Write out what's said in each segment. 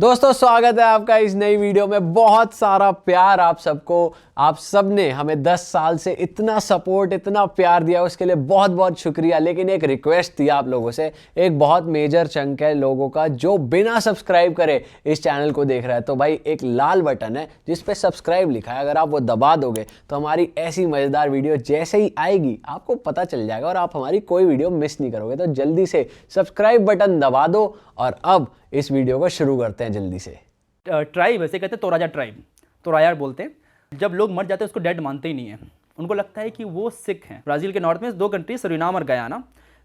दोस्तों स्वागत है आपका इस नई वीडियो में। बहुत सारा प्यार आप सबको। आप सब ने हमें 10 साल से इतना सपोर्ट इतना प्यार दिया, उसके लिए बहुत बहुत शुक्रिया। लेकिन एक रिक्वेस्ट थी आप लोगों से, एक बहुत मेजर चंक है लोगों का जो बिना सब्सक्राइब करे इस चैनल को देख रहा है। तो भाई एक लाल बटन है जिस पे सब्सक्राइब लिखा है, अगर आप वो दबा दोगे तो हमारी ऐसी मज़ेदार वीडियो जैसे ही आएगी आपको पता चल जाएगा और आप हमारी कोई वीडियो मिस नहीं करोगे। तो जल्दी से सब्सक्राइब बटन दबा दो और अब इस वीडियो को शुरू करते हैं जल्दी से। ट्राइब ऐसे कहते हैं, तोराजा ट्राइब, तोरायार बोलते हैं। जब लोग मर जाते हैं उसको डेड मानते ही नहीं है, उनको लगता है कि वो सिख हैं। ब्राज़ील के नॉर्थ में 2 कंट्री, सूरीनाम और गयाना।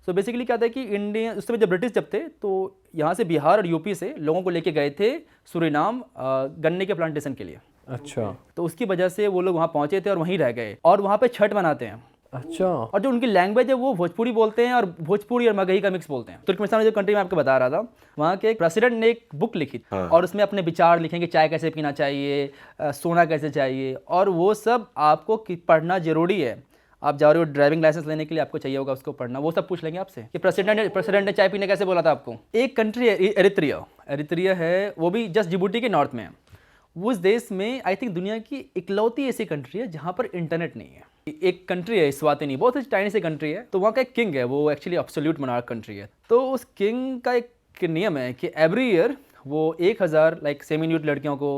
सो बेसिकली क्या था कि इंडिया उस समय जब ब्रिटिश जब थे तो यहाँ से बिहार और यूपी से लोगों को लेके गए थे सूरीनाम गन्ने के प्लांटेशन के लिए। अच्छा। तो उसकी वजह से वो लोग वहाँ पहुँचे थे और वहीं रह गए और वहाँ पे छठ मनाते हैं। अच्छा। और जो उनकी लैंग्वेज है वो भोजपुरी बोलते हैं और भोजपुरी और मगही का मिक्स बोलते हैं। तुर्कमेनिस्तान जो कंट्री मैं आपको बता रहा था, वहाँ के एक प्रेसिडेंट ने एक बुक लिखी और उसमें अपने विचार लिखेंगे, चाय कैसे पीना चाहिए, सोना कैसे चाहिए, और वो सब आपको पढ़ना जरूरी है। आप जा रहे हो ड्राइविंग लाइसेंस लेने के लिए, आपको चाहिए होगा उसको पढ़ना। वो सब पूछ लेंगे आपसे कि प्रेसिडेंट ने चाय पीने कैसे बोला था आपको। एक कंट्री है एरित्रिया है, वो भी जस्ट जिबूटी के नॉर्थ में है। उस देश में आई थिंक दुनिया की इकलौती ऐसी कंट्री है जहाँ पर इंटरनेट नहीं है। एक कंट्री है स्वातिनी, बहुत ही टाइनी सी कंट्री है। तो वहाँ का एक किंग है, वो एक्चुअली एब्सोल्यूट मोनार्क कंट्री है। तो उस किंग का एक नियम है कि एवरी ईयर वो 1000 सेमी न्यूड लड़कियों को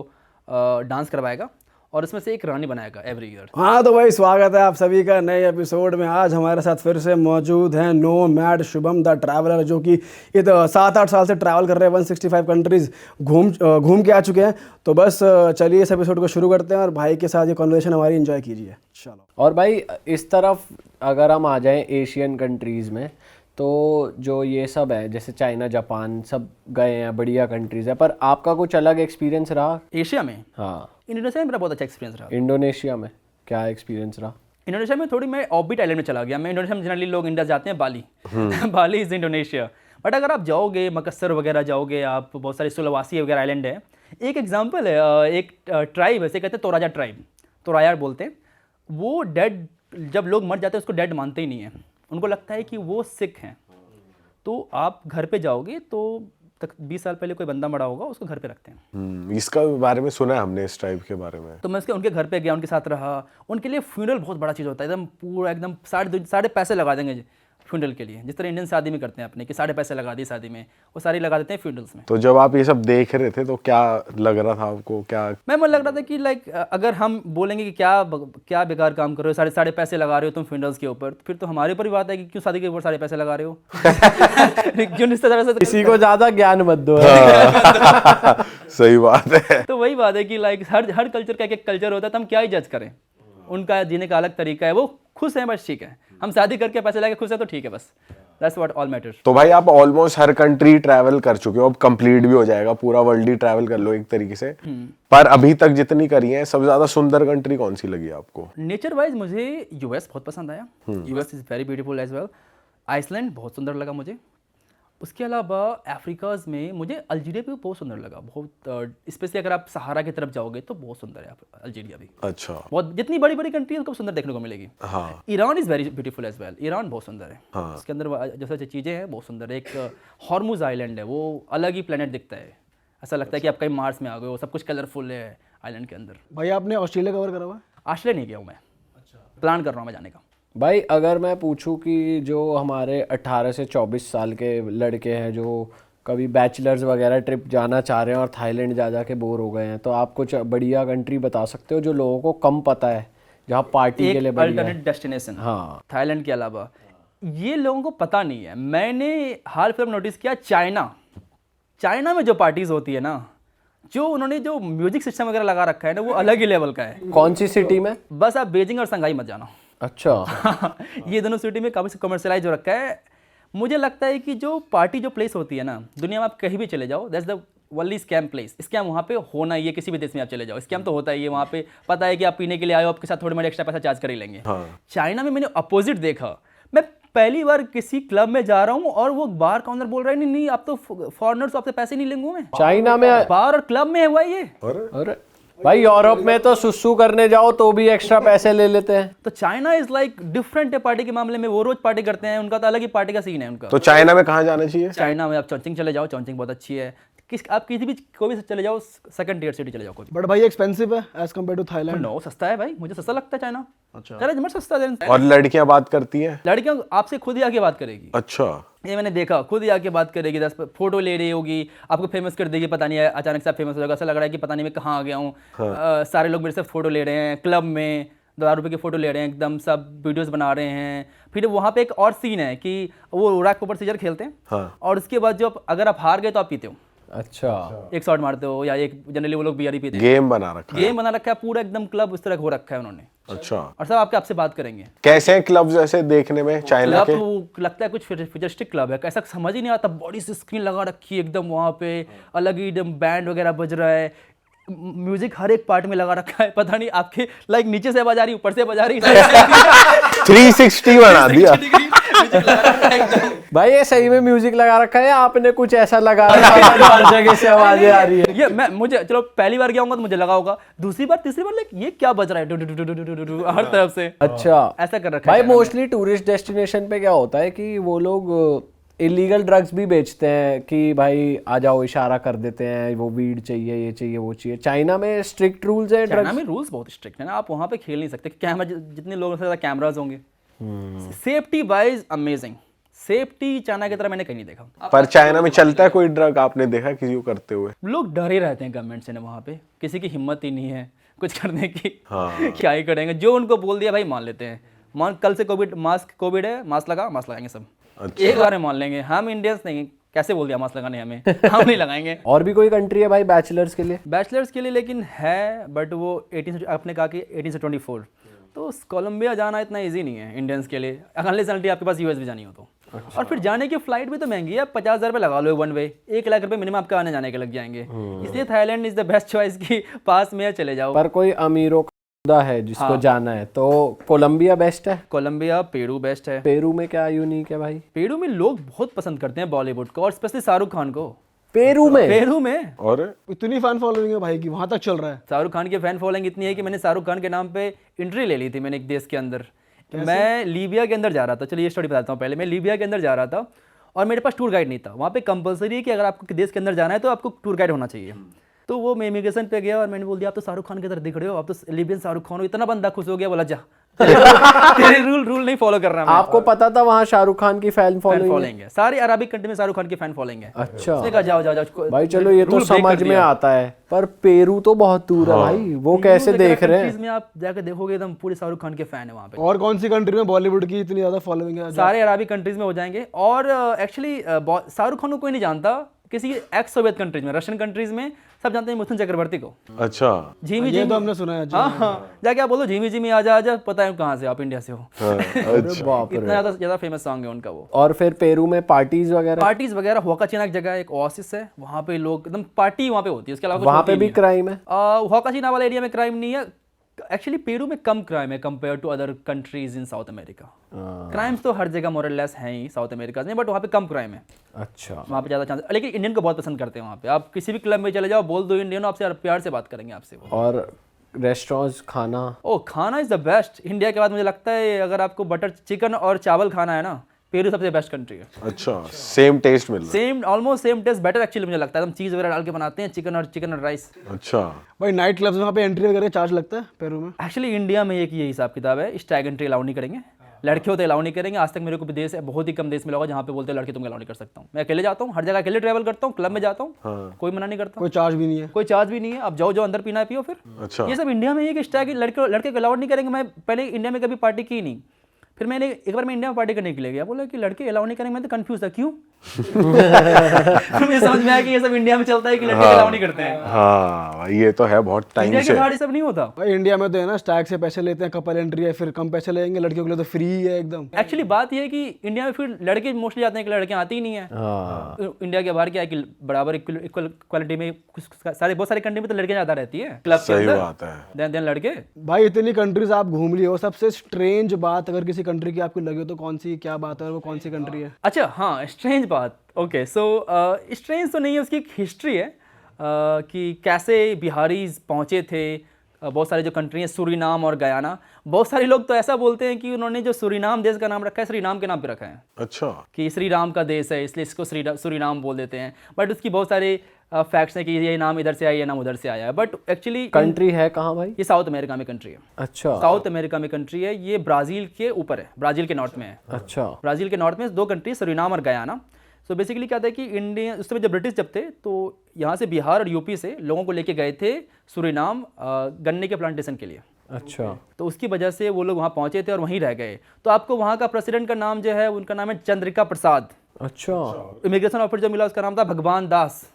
डांस करवाएगा और उसमें से एक रानी बनाएगा एवरी ईयर। हाँ तो भाई स्वागत है आप सभी का नए एपिसोड में। आज हमारे साथ फिर से मौजूद हैं नोमैड शुभम द ट्रैवलर, जो कि ये 7-8 साल से ट्रैवल कर रहे हैं, 165 कंट्रीज घूम के आ चुके हैं। तो बस चलिए इस एपिसोड को शुरू करते हैं और भाई के साथ ये कॉन्वर्सेशन हमारी एंजॉय कीजिए। चलो। और भाई इस तरफ अगर हम आ जाएं एशियन कंट्रीज़ में, तो जो ये सब है जैसे चाइना जापान सब गए हैं, बढ़िया कंट्रीज़ है, पर आपका कुछ अलग एक्सपीरियंस रहा एशिया में? हाँ, इंडोनेशिया में मेरा बहुत अच्छा एक्सपीरियंस रहा। इंडोनेशिया में क्या एक्सपीरियंस रहा? इंडोनेशिया में थोड़ी मैं ऑफबीट आइलैंड में चला गया। मैं इंडोनेशिया में जनरली लोग इंडिया जाते हैं बाली बाली इज़ इंडोनेशिया। बट अगर आप जाओगे मकसर वगैरह जाओगे, आप बहुत सारे सुलवासी वगैरह आइलैंड है। एक एग्जांपल है, एक ट्राइब ऐसे कहते हैं, तोराजा ट्राइब, तोरायार बोलते हैं। वो डेड, जब लोग मर जाते हैं उसको डेड मानते ही नहीं है, उनको लगता है कि वो सिख हैं। तो आप घर पे जाओगे तो 20 साल पहले कोई बंदा मरा होगा, उसको घर पे रखते हैं। इसका बारे में सुना है हमने, इस टाइप के बारे में। तो मैं उनके घर पे गया, उनके साथ रहा। उनके लिए फ्यूनरल बहुत बड़ा चीज़ होता है, एकदम पूरा एकदम साढ़े पैसे लगा देंगे फ्यूनरल के लिए, जिस तरह इंडियन शादी में करते हैं अपने कि साढ़े पैसे लगा दिए शादी में, वो सारे लगा देते हैं फ्यूनरल्स में। तो जब आप ये सब देख रहे थे तो क्या लग रहा था आपको? क्या मैं लग रहा था कि अगर हम बोलेंगे कि क्या बेकार काम कर रहे हो, साढ़े पैसे लगा रहे हो तुम फ्यूनरल्स के ऊपर, फिर तो हमारे ऊपर ही बात है कि क्यों शादी के ऊपर साढ़े पैसे लगा रहे हो क्यों इस तरह से किसी को ज़्यादा ज्ञान मत दो। सही बात है। तो वही बात है कि हर कल्चर का एक कल्चर होता है, तो हम क्या ही जज करें। उनका जीने का अलग तरीका है, वो खुश हैं बस, ठीक है। हम शादी करके पैसे लाके खुश है तो ठीक है, बस दैट्स व्हाट ऑल मैटर्स। तो भाई आप ऑलमोस्ट हर कंट्री ट्रैवल कर चुके हो, अब कंप्लीट भी हो जाएगा, पूरा वर्ल्ड ही ट्रैवल कर लो एक तरीके से। पर अभी तक जितनी करी है, सबसे ज्यादा सुंदर कंट्री कौन सी लगी आपको? नेचर वाइज मुझे यूएस बहुत पसंद आया। US is very beautiful as well. Iceland बहुत सुंदर लगा मुझे। उसके अलावा अफ्रीकाज में मुझे अल्जीरिया भी बहुत सुंदर लगा, बहुत स्पेशली अगर आप सहारा की तरफ जाओगे तो बहुत सुंदर है अल्जीरिया भी। अच्छा। बहुत, जितनी बड़ी बड़ी कंट्री है उसको सुंदर देखने को मिलेगी। हाँ। Iran is very beautiful as well. Iran बहुत सुंदर है। हाँ। उसके अंदर जैसे चीज़ें हैं बहुत सुंदर है। एक हॉर्मुज आइलैंड है, वो अलग ही प्लेनेट दिखता है, ऐसा लगता है कि आप कहीं मार्स में आ गए हो। सब कुछ कलरफुल है आइलैंड के अंदर। भाई आपने ऑस्ट्रेलिया कवर करा हुआ है? ऑस्ट्रेलिया नहीं गया हूँ मैं। प्लान कर रहा हूँ मैं जाने का। भाई अगर मैं पूछूं कि जो हमारे 18 से 24 साल के लड़के हैं जो कभी बैचलर्स वगैरह ट्रिप जाना चाह रहे हैं और थाईलैंड जा के बोर हो गए हैं, तो आप कुछ बढ़िया कंट्री बता सकते हो जो लोगों को कम पता है, जहाँ पार्टी के लिए बढ़िया है? Alternate destination. हाँ। थाईलैंड के अलावा ये लोगों को पता नहीं है। मैंने हाल फिल्म नोटिस किया, चाइना में जो पार्टीज होती है ना, जो उन्होंने जो म्यूजिक सिस्टम वगैरह लगा रखा है ना, वो अलग ही लेवल का है। कौन सी सिटी में? बस आप बीजिंग और शंघाई मत जाना। अच्छा। ये दोनों सिटी में काफ़ी कमर्शलाइज हो रखा है। मुझे लगता है कि जो पार्टी जो प्लेस होती है ना, दुनिया में आप कहीं भी चले जाओ, that's the only scam place. Scam वहाँ पे होना ही है, किसी भी देश में आप चले जाओ स्कैम तो होता ही है। वहाँ पे पता है कि आप पीने के लिए आए हो, आपके साथ थोड़ी मोड़ी एक्स्ट्रा पैसा चार्ज कर ही लेंगे। हाँ। चाइना में मैंने अपोजिट देखा। मैं पहली बार किसी क्लब में जा रहा हूँ और वो बार काउंटर बोल रहा है, नहीं आप तो फॉरेनर्स, आपसे पैसे नहीं लेंगे मैं। चाइना में बार और क्लब में हुआ ये। अरे भाई यूरोप में तो सुसु करने जाओ तो भी एक्स्ट्रा पैसे ले लेते हैं। तो चाइना इज लाइक डिफरेंट है पार्टी के मामले में। वो रोज पार्टी करते हैं, उनका तो अलग ही पार्टी का सीन है उनका। तो चाइना में कहाँ जाना चाहिए? चाइना में आप चौचिंग चले जाओ, चौचिंग बहुत अच्छी है। आप किसी भी कोई भी चले जाओ, सेकंड टियर सिटी चले जाओ कोई। बट भाई एक्सपेंसिव है as compare to Thailand. No, सस्ता है भाई, मुझे सस्ता लगता है चाइना। अच्छा। चलो जमर सस्ता है। और लड़कियां बात करती हैं? लड़कियां आपसे खुद ही आके बात करेगी। अच्छा। ये मैंने देखा, खुद ही आके बात करेगी, 10 फोटो ले रही होगी, आपको फेमस कर देगी, पता नहीं है अचानक से आप फेमस हो जाएगा, ऐसा लग रहा है कि पता नहीं मैं कहाँ आ गया हूँ। सारे लोग मेरे से फोटो ले रहे हैं, क्लब में 1000 रुपये की फोटो ले रहे हैं, एकदम सब वीडियोस बना रहे हैं। फिर वहाँ पे एक और सीन है कि वो रैक पेपर सीजर खेलते हैं और उसके बाद जो अगर आप हार गए तो आप पीते हो। अच्छा, एक शॉट मारते हो या एक, जनरली वो लोग बियर ही पीते हैं। गेम बना रखा है। गेम बना रखा है पूरा, एकदम क्लब उस तरह हो रखा है उन्होंने। अच्छा। और सब आपसे बात करेंगे। कैसे हैं क्लब्स ऐसे देखने में चाइना क्लब के? तो लगता है कुछ फ्यूचरिस्टिक क्लब है, ऐसा समझ ही नहीं आता। बॉडी से स्क्रीन लगा रखी है एकदम, वहाँ पे अलग ही एकदम बैंड वगैरह बज रहा है, म्यूजिक हर एक पार्ट में लगा रखा है। पता नहीं आपके लाइक नीचे से आवाज आ रही, ऊपर से आवाज आ रही, 360 बना दिया। भाई ये सही में म्यूजिक लगा रखा है, आपने कुछ ऐसा लगा रखा है हर जगह से आवाजें आ रही है? ये मुझे चलो पहली बार गया हूँ तो मुझे लगा होगा, दूसरी बार तीसरी बार लाइक ये क्या बज रहा है हर तरफ से। अच्छा, ऐसा कर रखा है। भाई मोस्टली टूरिस्ट डेस्टिनेशन पे क्या होता है कि वो लोग इलीगल ड्रग्स भी बेचते हैं कि भाई आ जाओ, इशारा कर देते हैं, वो वीड चाहिए, ये चाहिए, वो चाहिए। चाइना में स्ट्रिक्ट रूल्स है चाइना ड्रग्स? में रूल्स बहुत स्ट्रिक्ट है ना, आप वहाँ पे खेल नहीं सकते। कैमरा जितने लोगों से ज़्यादा कैमराज होंगे। Safety wise amazing, safety China की तरह मैंने कहीं नहीं देखा। पर चाइना में चलता है कोई ड्रग, आपने देखा किसी को करते हुए? लोग डरे रहते हैं गवर्नमेंट से ना, वहाँ पे किसी की हिम्मत ही नहीं है कुछ करने की। हाँ। क्या ही करेंगे, जो उनको बोल दिया भाई मान लेते हैं। मान कल से कोविड है, मास्क लगाएंगे सब। अच्छा। एक बार में मान लेंगे। हम इंडियंस नहीं, कैसे बोल दिया मास्क लगाने हमें, हम नहीं लगाएंगे। और भी कोई कंट्री है भाई बैचलर्स के लिए? बैचलर्स के लिए लेकिन है, बट वो 18 से, आपने कहा कि 18 से 24, तो कोलंबिया जाना इतना इजी नहीं है इंडियंस के लिए, अनलेस अनटिल आपके पास यूएस भी जानी हो तो। और फिर जाने की फ्लाइट भी तो महंगी है, 50,000 रुपये लगा लो वन वे, 1 लाख रुपए मिनिमम आपका आने जाने के लग जाएंगे। इसलिए Thailand is the best choice की पास में चले जाओ। पर कोई अमीरों का है जिसको जाना है तो कोलंबिया बेस्ट है? कोलंबिया, पेरू बेस्ट है। पेरू में क्या यूनिक है भाई? पेरू में लोग बहुत पसंद करते हैं बॉलीवुड को, और स्पेशली शाहरुख खान को। पेरू में? पेरू में और इतनी फैन फॉलोइंग है भाई की, वहां तक चल रहा है। शाहरुख खान की फैन फॉलोइंग इतनी है कि मैंने शाहरुख खान के नाम पे एंट्री ले ली थी मैंने एक देश के अंदर। मैं लीबिया के अंदर जा रहा था, चलिए ये स्टोरी बताता हूँ। पहले मैं लीबिया के अंदर जा रहा था और मेरे पास टूर गाइड नहीं था। वहाँ पे कंपलसरी है कि अगर आपको देश के अंदर जाना है तो आपको टूर गाइड होना चाहिए। तो वो मैं इमिग्रेशन पे गया और मैंने बोल दिया आप तो शाहरुख खान की तरह दिख रहे हो, आप तो लीबियन शाहरुख खान हो। इतना बंदा खुश हो गया, बोला जा तेरे रूल नहीं फॉलो कर रहा मैं। आपको पता था वहाँ शाहरुख खान की फैन फॉलोइंग है, सारी अरबिक कंट्री में शाहरुख खान की फैन फॉलोइंग है। अच्छा, उसने कहा जाओ जाओ जाओ भाई चलो ये तो समझ में आता है, पर पेरू तो बहुत दूर है भाई, वो कैसे देख रहे हैं? में आप जाकर देखोगे एकदम पूरे शाहरुख खान के फैन है वहाँ पे। और कौन सी कंट्री में बॉलीवुड की इतनी ज्यादा फॉलोइंग है? सारे अरबिक कंट्रीज में हो जाएंगे। और एक्चुअली शाहरुख खान को कोई नहीं जानता, किसी एक्स सोवियत कंट्रीज में, रशियन कंट्रीज में सब जानते हैं मिथुन चक्रवर्ती को। अच्छा। झीमी ये तो हमने सुना है। हाँ, जाके आप बोलो झीमी झीमी आजा आजा, पता है कहाँ से, आप इंडिया से हो। अच्छा। बाप रे। इतना ज्यादा फेमस सॉन्ग है उनका वो। और फिर पेरू में पार्टीज वगैरह? होकाचिना एक जगह है, एक ओएसिस है, वहाँ पे लोग एकदम पार्टी वहाँ पे होती है। उसके अलावा वहाँ पे भी क्राइम है? होकाचिना वाला एरिया में क्राइम नहीं है। एक्चुअली पेरू में कम क्राइम है compare to other countries in South America. Crimes तो हर जगह मोरलेस हैं ही साउथ अमेरिका में, बट वहाँ पे कम क्राइम है। अच्छा, वहाँ पे ज़्यादा चांस, लेकिन इंडियन को बहुत पसंद करते हैं वहाँ पे। आप किसी भी क्लब में चले जाओ, बोल दो इंडियन, आपसे प्यार से बात करेंगे आपसे वो। और रेस्टोरेंट्स, खाना? ओ, खाना इज़ द बेस्ट। इंडिया के बाद मुझे लगता है अगर आपको बटर चिकन और चावल खाना है ना, पेरू सबसे बेस्ट कंट्री है। अच्छा, सेम टेस्ट मिल रहा है? Same, almost same test, better actually मुझे लगता है। एकदम चीज़ वगैरह डाल के बनाते हैं, चिकन और राइस। अच्छा भाई नाइट क्लब्स में वहाँ पे एंट्री वगैरह चार्ज लगता है पेरू में? एक्चुअली इंडिया में एक ये हिसाब किताब है, स्टैग एंट्री अलाउ नहीं करेंगे, लड़के होते अलाउ नहीं करेंगे। आज तक मेरे को विदेश है, बहुत ही कम देश में लगा जहाँ पे बोलते हैं लड़के तुम अलाउ नहीं कर सकता हूँ। मैं अकेले जाता हूँ, हर जगह अकेले ट्रैवल करता हूँ, क्लब में जाता हूँ, कोई मना नहीं करता, कोई चार्ज भी नहीं है? कोई चार्ज भी नहीं है। आप जाओ अंदर पीना है पियो फिर। अच्छा। ये सब इंडिया में ये कि स्टैग लड़के को अलाउ नहीं करेंगे। मैं पहले इंडिया में कभी पार्टी की नहीं, फिर मैंने एक बार मैं इंडिया में पार्टी करने के लिए गया, बोला कि लड़के अलाउ नहीं करेंगे। मैं तो कंफ्यूज था, क्यों? मुझे समझ में आया कि ये सब इंडिया में चलता है कि लड़के अलाउ नहीं करते हैं। हाँ भाई, ये तो है बहुत टाइम इंडिया से। के बाहर ये सब नहीं होता। भाई इंडिया में तो है ना, स्टैग से पैसे लेते हैं, कपल एंट्री है, फिर कम पैसे लेंगे, लड़कियों के लिए तो फ्री है एकदम। एक्चुअली बात ये है कि इंडिया में फिर लड़के मोस्टली जाते हैं कि लड़कियां आती ही नहीं है। इंडिया के बाहर क्या है कि बराबर इक्वल क्वालिटी में बहुत सारी कंट्री में तो लड़कियां ज्यादा रहती है क्लब के सही अंदर, बात है। देन लड़के। भाई इतनी कंट्रीज आप घूम लिए हो, सबसे स्ट्रेंज बात अगर किसी कंट्री की आपको लगे तो कौन सी, क्या बात है और वो कौन सी कंट्री है? अच्छा हाँ, स्ट्रेंज बात। ओके, सो स्ट्रेंज तो नहीं है, उसकी एक हिस्ट्री है कि कैसे बिहारीज पहुँचे थे। बहुत सारे जो कंट्री हैं, सूरीनाम और गयाना, बहुत सारे लोग तो ऐसा बोलते हैं कि उन्होंने जो सूरीनाम देश का नाम रखा है श्रीनाम के नाम पे रखा है। अच्छा। कि श्री राम का देश है इसलिए इसको सूरीनाम बोल देते हैं। बट उसकी बहुत सारे फैक्ट्स हैं कि ये नाम इधर से आया, ये नाम उधर से आया है, बट एक्चुअली कंट्री है कहाँ भाई? ये साउथ अमेरिका में कंट्री है। अच्छा साउथ अमेरिका में कंट्री है, ये ब्राज़ील के ऊपर है, ब्राज़ील के नॉर्थ में है। अच्छा ब्राज़ील के नॉर्थ में 2 कंट्री, सुरीनाम और गयाना। सो बेसिकली क्या था कि इंडिया उस समय जब ब्रिटिश जब थे तो यहाँ से बिहार और यूपी से लोगों को लेके गए थे सुरीनाम गन्ने के प्लांटेशन के लिए। अच्छा तो उसकी वजह से वो लोग वहाँ पहुँचे थे और वहीं रह गए। तो आपको वहाँ का प्रेसिडेंट का नाम जो है, उनका नाम है चंद्रिका प्रसाद। अच्छा इमिग्रेशन ऑफिसर जो मिला उसका नाम था भगवान दास।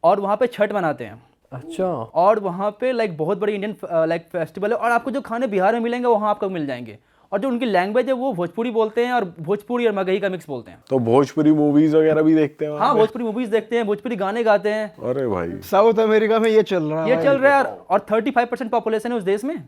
और वहाँ पे छठ मनाते हैं, अच्छा और वहाँ पे लाइक बहुत बड़ी इंडियन लाइक फेस्टिवल है। और आपको जो खाने बिहार में मिलेंगे वहाँ आपको मिल जाएंगे। और जो उनकी लैंग्वेज है वो भोजपुरी बोलते हैं, और भोजपुरी और मगही का मिक्स बोलते हैं। तो भोजपुरी मूवीज वगैरह भी देखते हैं वहाँ हाँ, भोजपुरी मूवीज देखते हैं, भोजपुरी गाने गाते हैं। पे? अरे भाई साउथ अमेरिका में ये चल रहा है। ये चल रहा है। और 35% पॉपुलेशन है उस देश में,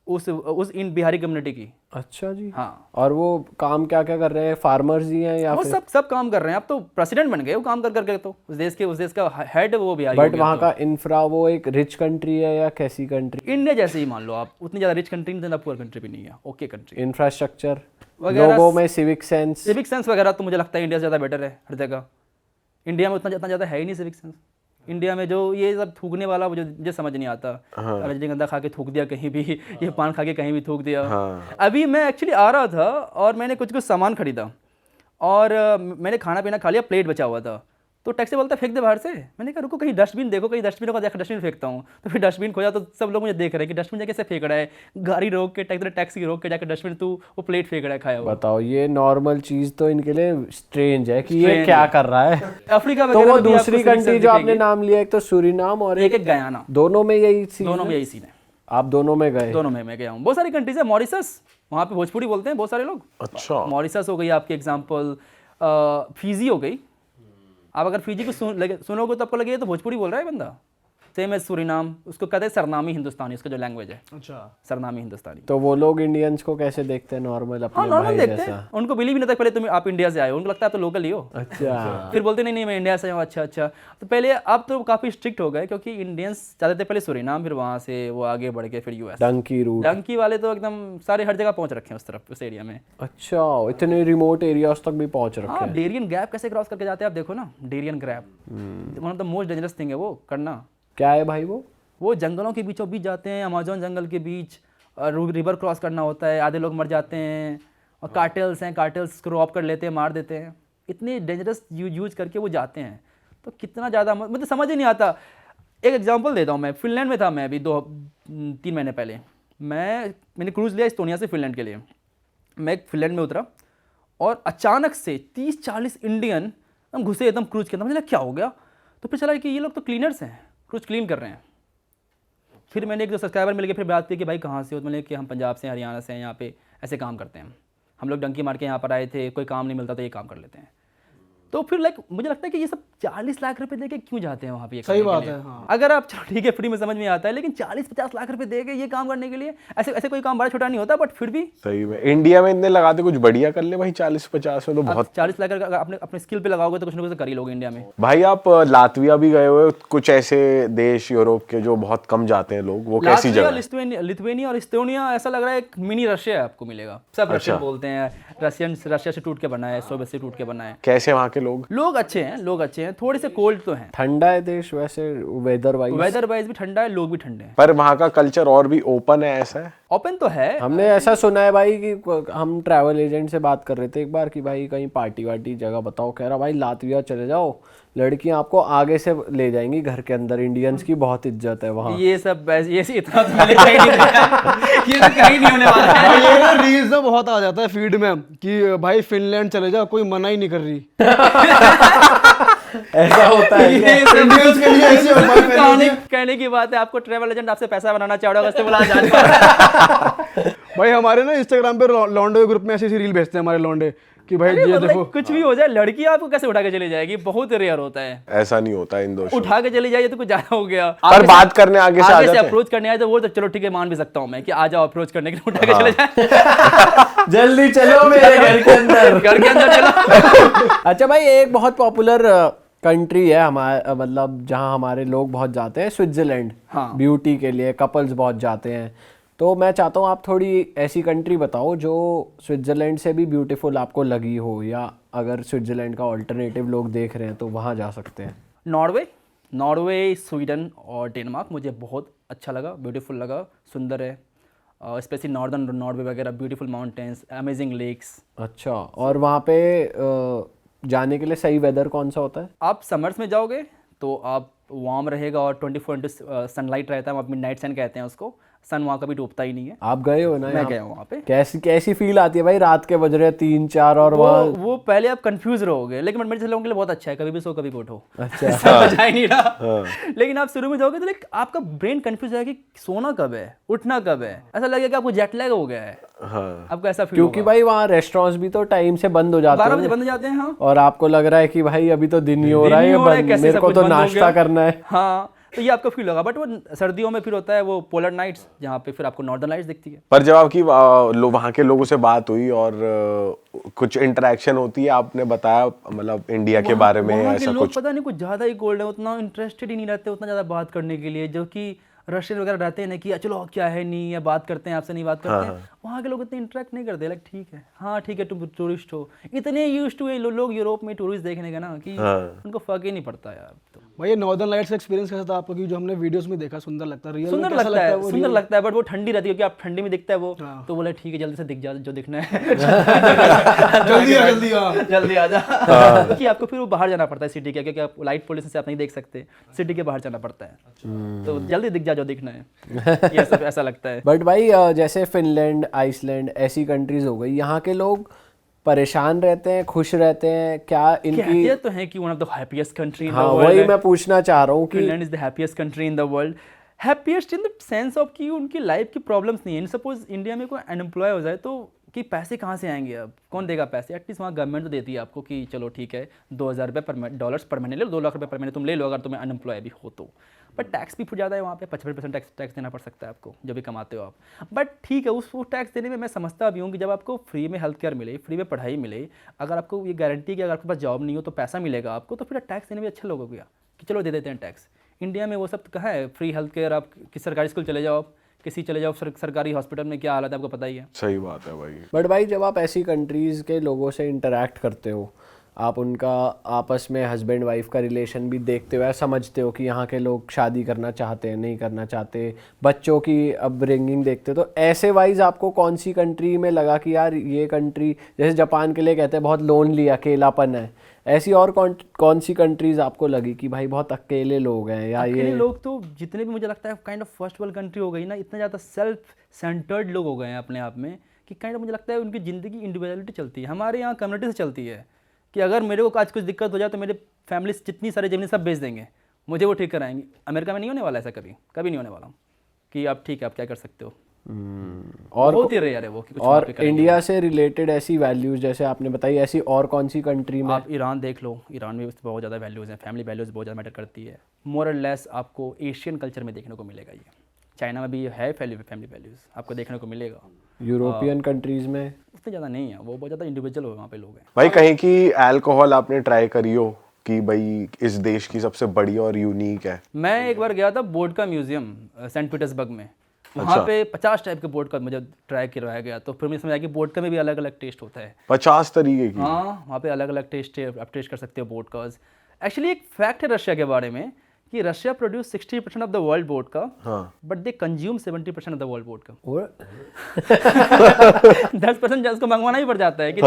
उस इन बिहारी कम्युनिटी की। अच्छा जी। हाँ, और वो काम क्या क्या कर रहे हैं? फार्मर्स ही हैं या वो फिर? सब काम कर रहे हैं। अब तो प्रेसिडेंट बन गए वो काम कर करके। तो उस देश का हेड वो बिहारी हो बट गया। वहाँ का इंफ्रा वो एक रिच कंट्री है या कैसी कंट्री? इंडिया जैसे ही मान लो आप, उतनी ज़्यादा रिच कंट्री नहीं, ज़्यादा पुअर कंट्री भी नहीं है, ओके कंट्री। इंफ्रास्ट्रक्चर वगैरह लोगों में सिविक सेंस? सिविक सेंस वगैरह तो मुझे लगता है इंडिया से ज़्यादा बेटर है हर जगह। इंडिया में उतना ज़्यादा है ही नहीं सिविक सेंस। इंडिया में जो ये सब थूकने वाला मुझे समझ नहीं आता। रजनीगंधा खा के थूक दिया कहीं भी, ये पान खा के कहीं भी थूक दिया। अभी मैं एक्चुअली आ रहा था और मैंने कुछ सामान खरीदा और मैंने खाना पीना खा लिया, प्लेट बचा हुआ था। तो टैक्सी बोलता फेंक दे बाहर से। मैंने कहा रुको कहीं डस्टबिन देखो, कहीं डस्टबिन होगा, देखो डस्टबिन फेंकता हूँ। तो फिर डस्टबिन खोजा तो सब लोग मुझे देख रहे हैं कि डस्टबिन कैसे फेंक रहा है, गाड़ी रोक के टैक्सी रोक के जाकर डस्टबिन तू वो प्लेट फेंक रहा है खाया हुआ। बताओ, ये नॉर्मल चीज तो इनके लिए स्ट्रेंज है कि ये क्या कर रहा है। अफ्रीका तो वगैरह वो में भी दूसरी आपको civic कंट्री sense जो आपने दिखेगी। नाम लिया, एक तो सूरीनाम और एक गयाना, दोनों में यही सीन दोनों में है? यही सीन है। आप दोनों में गए? दोनों में मैं गया हूँ। बहुत सारी कंट्रीज है। मॉरिशस, वहाँ पे भोजपुरी बोलते हैं बहुत सारे लोग। अच्छा मॉरिशस हो गई आपकी एग्जांपल, फिजी हो गई। आप अगर फिजी को सुनोगे तो आपको लगेगा तो भोजपुरी बोल रहा है बंदा। सेम है सूरीनाम, उसको कहते हैं सरनामी हिंदुस्तानी, उसका जो लैंग्वेज है। अच्छा, सरनामी हिंदुस्तानी। तो वो लोग इंडियंस को कैसे देखते हैं? नॉर्मल हाँ, अपने नॉर्मल भाई देखते जैसा? हैं। उनको बिलीव नहीं होता पहले आप इंडिया से आए हो, उनको लगता है आप तो लोकल ही हो। अच्छा। फिर बोलते नहीं मैं इंडिया से हूँ। अच्छा अच्छा। तो पहले अब तो काफ़ी स्ट्रिक्ट हो गए क्योंकि इंडियंस जाते थे पहले सूरीनाम, फिर वहाँ से वो आगे बढ़ के फिर यूएस। डंकी रूट। डंकी वाले तो एकदम सारे हर जगह पहुँच रखे हैं उस तरफ, उस एरिया में। अच्छा, इतने रिमोट एरियाज तक भी पहुंच रखे हाँ, हैं। डेरियन गैप कैसे क्रॉस करके जाते हैं आप देखो ना। Darien Gap one of the most dangerous thing है वो करना। क्या है भाई वो? जंगलों के बीचों बीच जाते हैं, अमेजोन जंगल के बीच, रिवर क्रॉस करना होता है, आधे लोग मर जाते हैं। और कार्टेल्स हैं, कार्टेल्स को रॉब कर लेते हैं, मार देते हैं। इतनी डेंजरस यूज करके वो जाते हैं। तो कितना ज़्यादा मतलब समझ ही नहीं आता। एक एग्जांपल देता हूँ मैं। फिनलैंड में था मैं अभी 2-3 महीने पहले। मैंने क्रूज़ लिया इस्तोनिया से फिनलैंड के लिए। मैं फिनलैंड में उतरा और अचानक से 30-40 इंडियन हम घुसे एकदम क्रूज के अंदर। मुझे लगा क्या हो गया। तो फिर चला कि ये लोग तो क्लीनर्स हैं, क्रूज क्लीन कर रहे हैं। फिर मैंने एक दो सब्सक्राइबर मिल गए, फिर बात की कि भाई कहाँ से हो। तो मैंने कि हम पंजाब से, हरियाणा से हैं, यहाँ पे ऐसे काम करते हैं। हम लोग डंकी मार के यहाँ पर आए थे, कोई काम नहीं मिलता तो ये काम कर लेते हैं। तो फिर लाइक मुझे लगता है कि ये सब 40 लाख रुपए देके क्यों जाते हैं वहाँ पे? सही बात है। हाँ। अगर आप चलो ठीक है फ्री में समझ में आता है, लेकिन 40-50 लाख रुपए देके ये काम करने के लिए ऐसे कोई काम बड़ा छोटा नहीं होता। बट फिर भी सही में इंडिया में इतने लगाते, कुछ बढ़िया कर ले भाई। 40-50 में तो बहुत। 40 लाख अगर अपने स्किल पे लगाओगे तो कुछ ना कुछ कर ही लोगे इंडिया में। भाई आप लातविया भी गए हुए, कुछ ऐसे देश यूरोप के जो बहुत कम जाते हैं लोग, वो कैसी जगह है? लिथुआनिया और इस्टोनिया ऐसा लग रहा है एक मिनी रशिया आपको मिलेगा। सब रशियन बोलते हैं। रशिया से टूट के बना है, सोवियत से टूट के बना है। कैसे वहाँ के लोग अच्छे हैं, थोड़े से कोल्ड तो हैं। ठंडा है देश वैसे, वेदर वाइज भी ठंडा है, लोग भी ठंडे हैं। पर वहाँ का कल्चर और भी ओपन है, ऐसा है? ओपन तो है। हमने ऐसा सुना है भाई कि हम ट्रैवल एजेंट से बात कर रहे थे एक बार कि भाई कहीं पार्टी वार्टी जगह बताओ। कह रहा भाई लातविया चले जाओ, लड़कियां आपको आगे से ले जाएंगी घर के अंदर। इंडियंस की बहुत इज्जत है वहाँ। ये सब ये इतना तो मैंने कहीं नहीं देखा। ये तो कहीं नहीं होने वाला है। ये ना रील्स में बहुत आ जाता है फीड में कि भाई फिनलैंड चले जाओ, कोई मना ही नहीं कर रही। ऐसा होता है क्या? इंडियंस के लिए ऐसे होता है फिनलैंड में। कहने की बात है, आपको ट्रैवल एजेंट आपसे पैसा बनाना चाह रहा होगा, इससे बुला जा। भाई हमारे ना इंस्टाग्राम पे लौंडे ग्रुप में ऐसी रील भेजते हैं हमारे लौंडे कि भाई ये देखो। कुछ भी हो जाए, लड़की आपको कैसे उठा के चली जाएगी? बहुत रेयर होता है। ऐसा नहीं होता इन दोस्तों। उठा के चली जाइए तो कुछ ज्यादा हो गया। पर बात करने आगे से आ जाते हैं। अप्रोच करने आए तो वो तो चलो ठीक है, मान भी सकता हूँ मैं कि आ जाओ अप्रोच करने के लिए, उठा के चले जाए। जल्दी चलो मेरे घर के अंदर। घर के अंदर चलो। अच्छा भाई, एक बहुत पॉपुलर कंट्री है हमारे, मतलब जहाँ हमारे लोग बहुत जाते हैं, स्विट्जरलैंड। हाँ। ब्यूटी के लिए कपल्स बहुत जाते हैं। तो मैं चाहता हूँ आप थोड़ी ऐसी कंट्री बताओ जो स्विट्जरलैंड से भी ब्यूटीफुल आपको लगी हो, या अगर स्विट्जरलैंड का ऑल्टरनेटिव लोग देख रहे हैं तो वहाँ जा सकते हैं। नॉर्वे, स्वीडन और डेनमार्क मुझे बहुत अच्छा लगा, ब्यूटीफुल लगा, सुंदर है, स्पेशली नॉर्दर्न नॉर्वे वगैरह, ब्यूटीफुल माउंटेन्स, अमेजिंग लेक्स। अच्छा, और वहाँ पे जाने के लिए सही वेदर कौन सा होता है? आप समर्स में जाओगे तो आप वार्म रहेगा और 24 सनलाइट रहता है, वहाँ मिडनाइट सन कहते हैं उसको, सन वहाँ कभी डूबता ही नहीं है। आप गए हो ना? मैं गया हूँ वहाँ पे। कैसी फील आती है भाई, रात के बज रहे 3-4 और वहाँ? वो पहले आप कंफ्यूज रहोगे, लेकिन मेरे लोगों के लिए बहुत अच्छा है, कभी भी सो कभी भी उठो। अच्छा। समझ आ ही नहीं रहा। लेकिन आप शुरू में जाओगे तो लाइक आपका ब्रेन कंफ्यूज है कि सोना कब है, उठना कब है, ऐसा लगेगा कि आपको जेट लैग हो गया है। आपको ऐसा फील क्योंकि भाई वहाँ रेस्टोरेंट्स भी तो टाइम से बंद हो जाते 12 हैं बजे बंद हो जाते हैं। हाँ, और आपको लग रहा है कि भाई अभी तो दिन ही हो रहा है, ये बंद, मेरे को तो नाश्ता करना है। हाँ, तो ये आपको फील होगा। बट वो सर्दियों में फिर होता है वो पोलर नाइट्स, जहाँ पे फिर आपको नॉर्दर्न लाइट्स दिखती है। पर जब आपकी वहाँ के लोगों से बात हुई और कुछ इंटरेक्शन होती है, आपने बताया मतलब इंडिया के बारे में वहाँ के ऐसा लोग कुछ? पता नहीं कुछ ज़्यादा ही कोल्ड है, उतना इंटरेस्टेड ही नहीं रहते उतना ज़्यादा बात करने के लिए, जो कि रशियन वगैरह रहते हैं ना कि चलो क्या है नहीं, या बात करते हैं आपसे नहीं बात करते हैं। वहाँ के लोग इतने इंटरेक्ट नहीं करते, लाइक ठीक है, हाँ ठीक है तुम टूरिस्ट हो, इतने यूज्ड टू लोग यूरोप में टूरिस्ट देखने का ना कि उनको फर्क ही नहीं पड़ता यार। तो भाई ये नॉर्दर्न लाइट्स का एक्सपीरियंस कैसा था आपको? क्योंकि जो हमने वीडियोस में देखा सुंदर लगता है, रियल सुंदर लगता है, बट वो ठंडी रहती है, क्योंकि आप ठंडी में दिखता है वो, तो बोले ठीक है जल्दी से दिख जा जो दिखना है। जल्दी आ जा। क्योंकि आपको फिर वो बाहर जाना पड़ता है सिटी के, क्योंकि आप लाइट पोल्यूशन से आप नहीं देख सकते, सिटी के बाहर जाना पड़ता है, तो जल्दी दिख जा जो दिखना है, ये सब ऐसा लगता है। बट भाई जैसे फिनलैंड, आइसलैंड ऐसी कंट्रीज हो गई, यहाँ के लोग परेशान रहते हैं, खुश रहते हैं क्या? इनकी कहते तो हैं कि one of the happiest country in the हाँ, वर्ल्ड। वही मैं पूछना चाह रहा हूँ कि Finland is the happiest country in the world. Happiest in the sense of कि उनकी लाइफ की प्रॉब्लम्स नहीं है। सपोज इंडिया में कोई अनएम्प्लॉय हो जाए तो कि पैसे कहाँ से आएंगे, अब कौन देगा पैसे? एटलीस्ट वहाँ गवर्नमेंट तो देती है आपको कि चलो ठीक है 2,000 रुपये डॉलर्स पर महीने ले लो, 2 लाख रुपये पर महीने तुम ले लो अगर तुम्हें अनएम्प्लॉय भी हो तो। बट टैक्स भी ज़्यादा है वहाँ पे, 55% टैक्स देना पड़ सकता है आपको जो भी कमाते हो आप। बट ठीक है, उस टैक्स देने में मैं समझता भी हूँ कि जब आपको फ्री में हेल्थ केयर मिले, फ्री में पढ़ाई मिले, अगर आपको ये गारंटी कि अगर आपके पास जॉब नहीं हो तो पैसा मिलेगा आपको, तो फिर टैक्स देने में अच्छा लगेगा कि चलो दे देते हैं टैक्स। इंडिया में वो सब कहाँ है? फ्री हेल्थ केयर, आप किस सरकारी स्कूल चले जाओ, आप किसी चले जाओ सरकारी हॉस्पिटल में क्या हालत है आपको पता ही है। सही बात है भाई। बट भाई जब आप ऐसी कंट्रीज़ के लोगों से इंटरेक्ट करते हो, आप उनका आपस में हस्बैंड वाइफ का रिलेशन भी देखते हो, समझते हो कि यहाँ के लोग शादी करना चाहते हैं नहीं करना चाहते, बच्चों की अपब्रिंगिंग देखते हो, तो ऐसे वाइज आपको कौन सी कंट्री में लगा कि यार ये कंट्री, जैसे जापान के लिए कहते हैं बहुत लोनली, अकेलापन है, ऐसी और कौन सी कंट्रीज आपको लगी कि भाई बहुत अकेले लोग हैं? या ये लोग तो जितने भी मुझे लगता है kind of first world country हो गई ना, इतना ज़्यादा सेल्फ सेंटर्ड लोग हो गए हैं अपने आप में कि काइंड ऑफ मुझे लगता है उनकी ज़िंदगी इंडिविजुअलिटी चलती है। हमारे यहाँ कम्युनिटी से चलती है कि अगर मेरे को आज कुछ दिक्कत हो जाए तो मेरे फैमिली से जितनी सारी ज़मीन सब बेच देंगे, मुझे वो ठीक कराएंगे। अमेरिका में नहीं होने वाला ऐसा, कभी नहीं होने वाला कि आप ठीक है आप क्या कर सकते हो। और बहुत ही रेयर है वो कि कुछ और वहाँ पे इंडिया से रिलेटेड ऐसी वैल्यूज जैसे आपने बताई, ऐसी और कौन सी कंट्री में? आप ईरान देख लो, ईरान में बहुत ज़्यादा वैल्यूज़ हैं, फैमिली वैल्यूज़ बहुत ज़्यादा मैटर करती है। मोर और लेस आपको एशियन कल्चर में देखने को मिलेगा। ये चाइना में भी है फैमिली वैल्यूज़ आपको देखने को मिलेगा। यूरोपियन कंट्रीज में उतने ज़्यादा नहीं है, वो बहुत ज़्यादा इंडिविजुअल वहाँ पे लोग हैं। भाई कहीं की अल्कोहल आपने ट्राई करी हो कि भाई इस देश की सबसे बड़ी और यूनिक है? मैं एक बार गया था वोडका म्यूजियम सेंट पीटर्सबर्ग में, वहाँ पे 50 टाइप के वोडका मुझे ट्राई करवाया गया, तो फिर मुझे समझ आया कि वोडका में भी अलग अलग टेस्ट होता है। 50 तरीके की? हाँ, वहाँ पे अलग अलग टेस्ट है, आप टेस्ट कर सकते हो वोडकाज। एक्चुअली एक फैक्ट है रशिया के बारे में कि Russia produce 60% of the world vodka, but they consume 70% of the world vodka. 10% उसको मंगवाना ही पड़ जाता है कि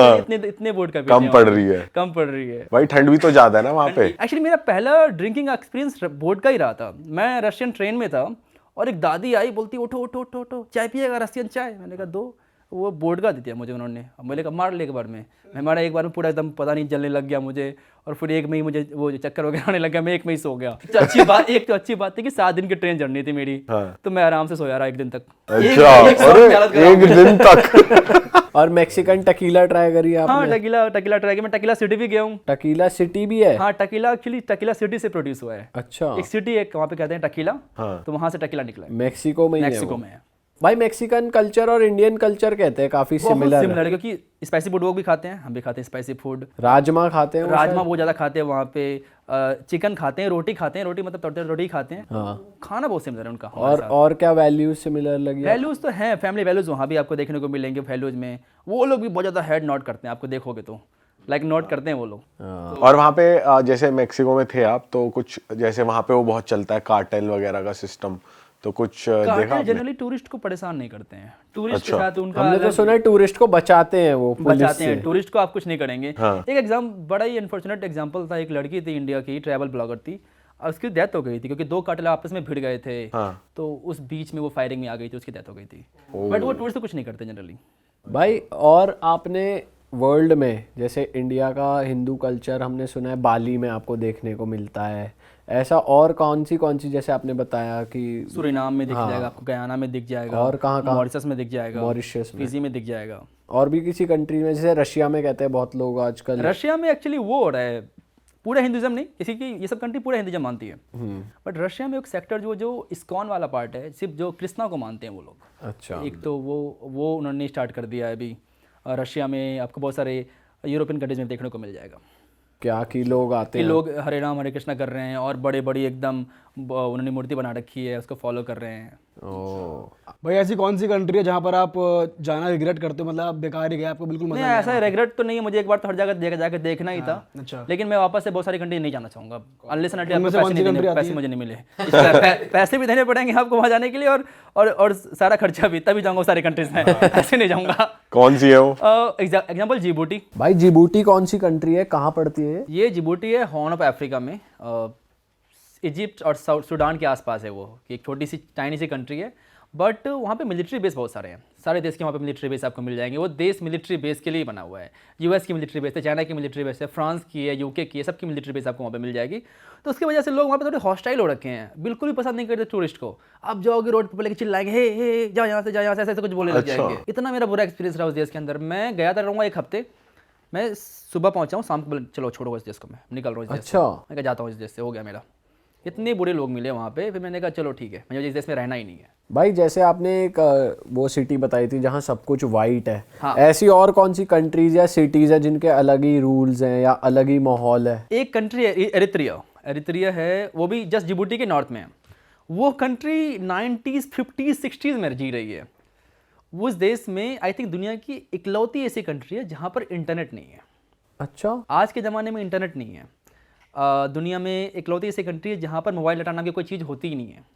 इतने वोडका कम पड़ रही है। भाई ठंड भी तो ज्यादा है ना वहाँ पे। एक्चुअली मेरा पहला ड्रिंकिंग एक्सपीरियंस वोडका ही रहा था। मैं रशियन ट्रेन में था और एक दादी आई, बोलती उठो उठो उठो उठो, चाय पिएगा रशियन चाय? मैंने कहा दो। वो वोडका दे दिया मुझे उन्होंने। अब मैंने कहा मार ले एक बार में, मैं मारा एक बार में पूरा एकदम पता नहीं जलने लग गया मुझे, और फिर एक में ही मुझे वो चक्कर वगैरह आने लग गया, मैं एक में ही सो गया। तो अच्छी बात थी कि 7 दिन की ट्रेन जर्नी थी मेरी, तो मैं आराम से सोया रहा 1 दिन तक। एक दिन तक। और मैक्सिकन टकीला ट्राई करी आपने? हाँ, टकीला ट्राई किया। मैं टकीला सिटी भी गया हूँ। टकीला सिटी भी है? हाँ, टकीला एक्चुअली टकीला सिटी से प्रोड्यूस हुआ है। अच्छा। एक सिटी एक वहाँ पे कहते हैं टकीला, तो वहाँ से टकीला निकला है। मैक्सिको में? मैक्सिको में है भाई। मैक्सिकन कल्चर और इंडियन कल्चर कहते हैं काफी सिमिलर है, क्योंकि स्पाइसी फूड वो भी खाते हैं, हम भी खाते हैं स्पाइसी फूड। राजमा खाते हैं? राजमा बहुत ज्यादा खाते हैं वहाँ पे। चिकन खाते हैं, रोटी खाते हैं, रोटी मतलब तड़ते रोटी खाते हैं। हाँ। खाना बहुत सिमिलर है उनका। और क्या वैल्यूज सिमिलर लगी? वैल्यूज तो हैं, फैमिली वैल्यूज वहाँ भी आपको देखने को मिलेंगे। वैल्यूज में वो लोग भी बहुत ज्यादा हेड नॉट करते हैं, आपको देखोगे तो लाइक नोट करते हैं वो लोग। और वहाँ पे जैसे मेक्सिको में थे आप, तो कुछ जैसे वहाँ पे वो बहुत चलता है कार्टेल वगैरह का सिस्टम, तो कुछ देखा आपने? जनरली टूरिस्ट को परेशान नहीं करते हैं, टूरिस्ट के साथ उनका हमने तो सुना है टूरिस्ट को बचाते हैं वो पुलिस बचाते हैं, से। टूरिस्ट को आप कुछ नहीं करेंगे। हाँ। एक बड़ा ही अनफॉर्चुनेट एग्जांपल था, एक लड़की थी इंडिया की, ट्रैवल ब्लॉगर थी, और उसकी डेथ हो गई थी क्योंकि 2 कार्टेल आपस में भिड़ गए थे। हाँ। तो उस बीच में वो फायरिंग में आ गई थी, उसकी डेथ हो गई थी। बट वो टूरिस्ट तो कुछ नहीं करते जनरली। भाई और आपने वर्ल्ड में जैसे इंडिया का हिंदू कल्चर हमने सुना है बाली में आपको देखने को मिलता है, ऐसा और कौन सी जैसे आपने बताया कि सूरीनाम में दिख जाएगा आपको, गयाना में दिख जाएगा, और कहाँ मॉरिशस में दिख जाएगा, मॉरिशस में, फिजी में दिख जाएगा, और भी किसी कंट्री में जैसे रशिया में कहते हैं बहुत लोग आजकल। रशिया में एक्चुअली वो हो रहा है, पूरा हिंदुज्म नहीं, किसी की ये सब कंट्री पूरा हिंदुज्म मानती है, बट रशिया में एक सेक्टर जो इस्कॉन वाला पार्ट है, सिर्फ जो कृष्णा को मानते हैं वो लोग। अच्छा। एक तो वो उन्होंने स्टार्ट कर दिया है अभी। रशिया में आपको बहुत सारे यूरोपियन कंट्रीज में देखने को मिल जाएगा क्या कि लोग आते कि हैं, लोग हरे राम हरे कृष्णा कर रहे हैं और बड़ी बड़ी एकदम उन्होंने मूर्ति बना रखी है, उसको फॉलो कर रहे हैं। ओ भाई ऐसी कौन सी कंट्री है जहाँ पर आप जाना रिग्रेट करते हो, मतलब आप बेकार ही गए, आपको बिल्कुल मजा नहीं, नहीं ऐसा रिग्रेट तो नहीं है, मुझे एक बार तो हर जगह जाके देखना ही था। अच्छा। लेकिन मैं वापस से बहुत सारी कंट्री नहीं जाना चाहूंगा, अनलेस एंड उनमें से कौन सी country आती पैसे है? मुझे नहीं मिले। पैसे भी देने पड़ेंगे आपको वहाँ जाने के लिए, और सारा खर्चा भी, तभी जाऊँगा सारी कंट्रीज में, ऐसे नहीं जाऊँगा। कौन सी है वो? Example Djibouti. भाई जिबूटी कौन सी कंट्री है, कहाँ पड़ती है? ये जिबूटी है हॉर्न ऑफ अफ्रीका में, इजिप्ट और सूडान के आसपास है वो, कि एक छोटी सी टाइनी सी कंट्री है, बट वहाँ पे मिलिट्री बेस बहुत सारे हैं, सारे देश के वहाँ पे मिलिट्री बेस आपको मिल जाएंगे। वो देश मिलिट्री बेस के लिए बना हुआ है, यूएस की मिलिट्री बेस है, चाइना की मिलिट्री बेस है, फ्रांस की है, यूके की है, सबकी मिलिट्री बेस आपको वहाँ पे मिल जाएगी। तो उसकी वजह से लोग वहाँ पे थोड़े हॉस्टाइल हो रखे हैं, बिल्कुल भी पसंद नहीं करते टूरिस्ट को। आप जाओगे रोड पर लेके चिल्लाएंगे, हे जाओ यहाँ से, जाओ यहाँ से, ऐसे कुछ बोलने लग जाएंगे। इतना मेरा बुरा एक्सपीरियंस रहा उस देश के अंदर। मैं गया था, रहूँगा 1 हफ्ते, मैं सुबह पहुँचा हूँ, शाम को चलो छोड़ो इस देश को, मैं निकल रहा हूँ इस देश से। मैं क्या जाता हूँ इस देश से, हो गया मेरा। इतने बुरे लोग मिले वहाँ पे, फिर मैंने कहा चलो ठीक है, मुझे इस देश में रहना ही नहीं है। भाई जैसे आपने एक वो सिटी बताई थी जहाँ सब कुछ वाइट है, हाँ। ऐसी और कौन सी कंट्रीज या सिटीज है जिनके अलग ही रूल्स हैं या अलग ही माहौल है? एक कंट्री है एरित्रिया है, वो भी जस्ट जिबूटी के नॉर्थ में है। वो कंट्री 90s 50s 60s में जी रही है। उस देश में आई थिंक दुनिया की इकलौती ऐसी कंट्री है जहाँ पर इंटरनेट नहीं है। अच्छा। आज के ज़माने में इंटरनेट नहीं है। दुनिया में इकलौती ऐसी कंट्री है जहाँ पर मोबाइल डाटा नाम की कोई चीज़ होती ही नहीं है।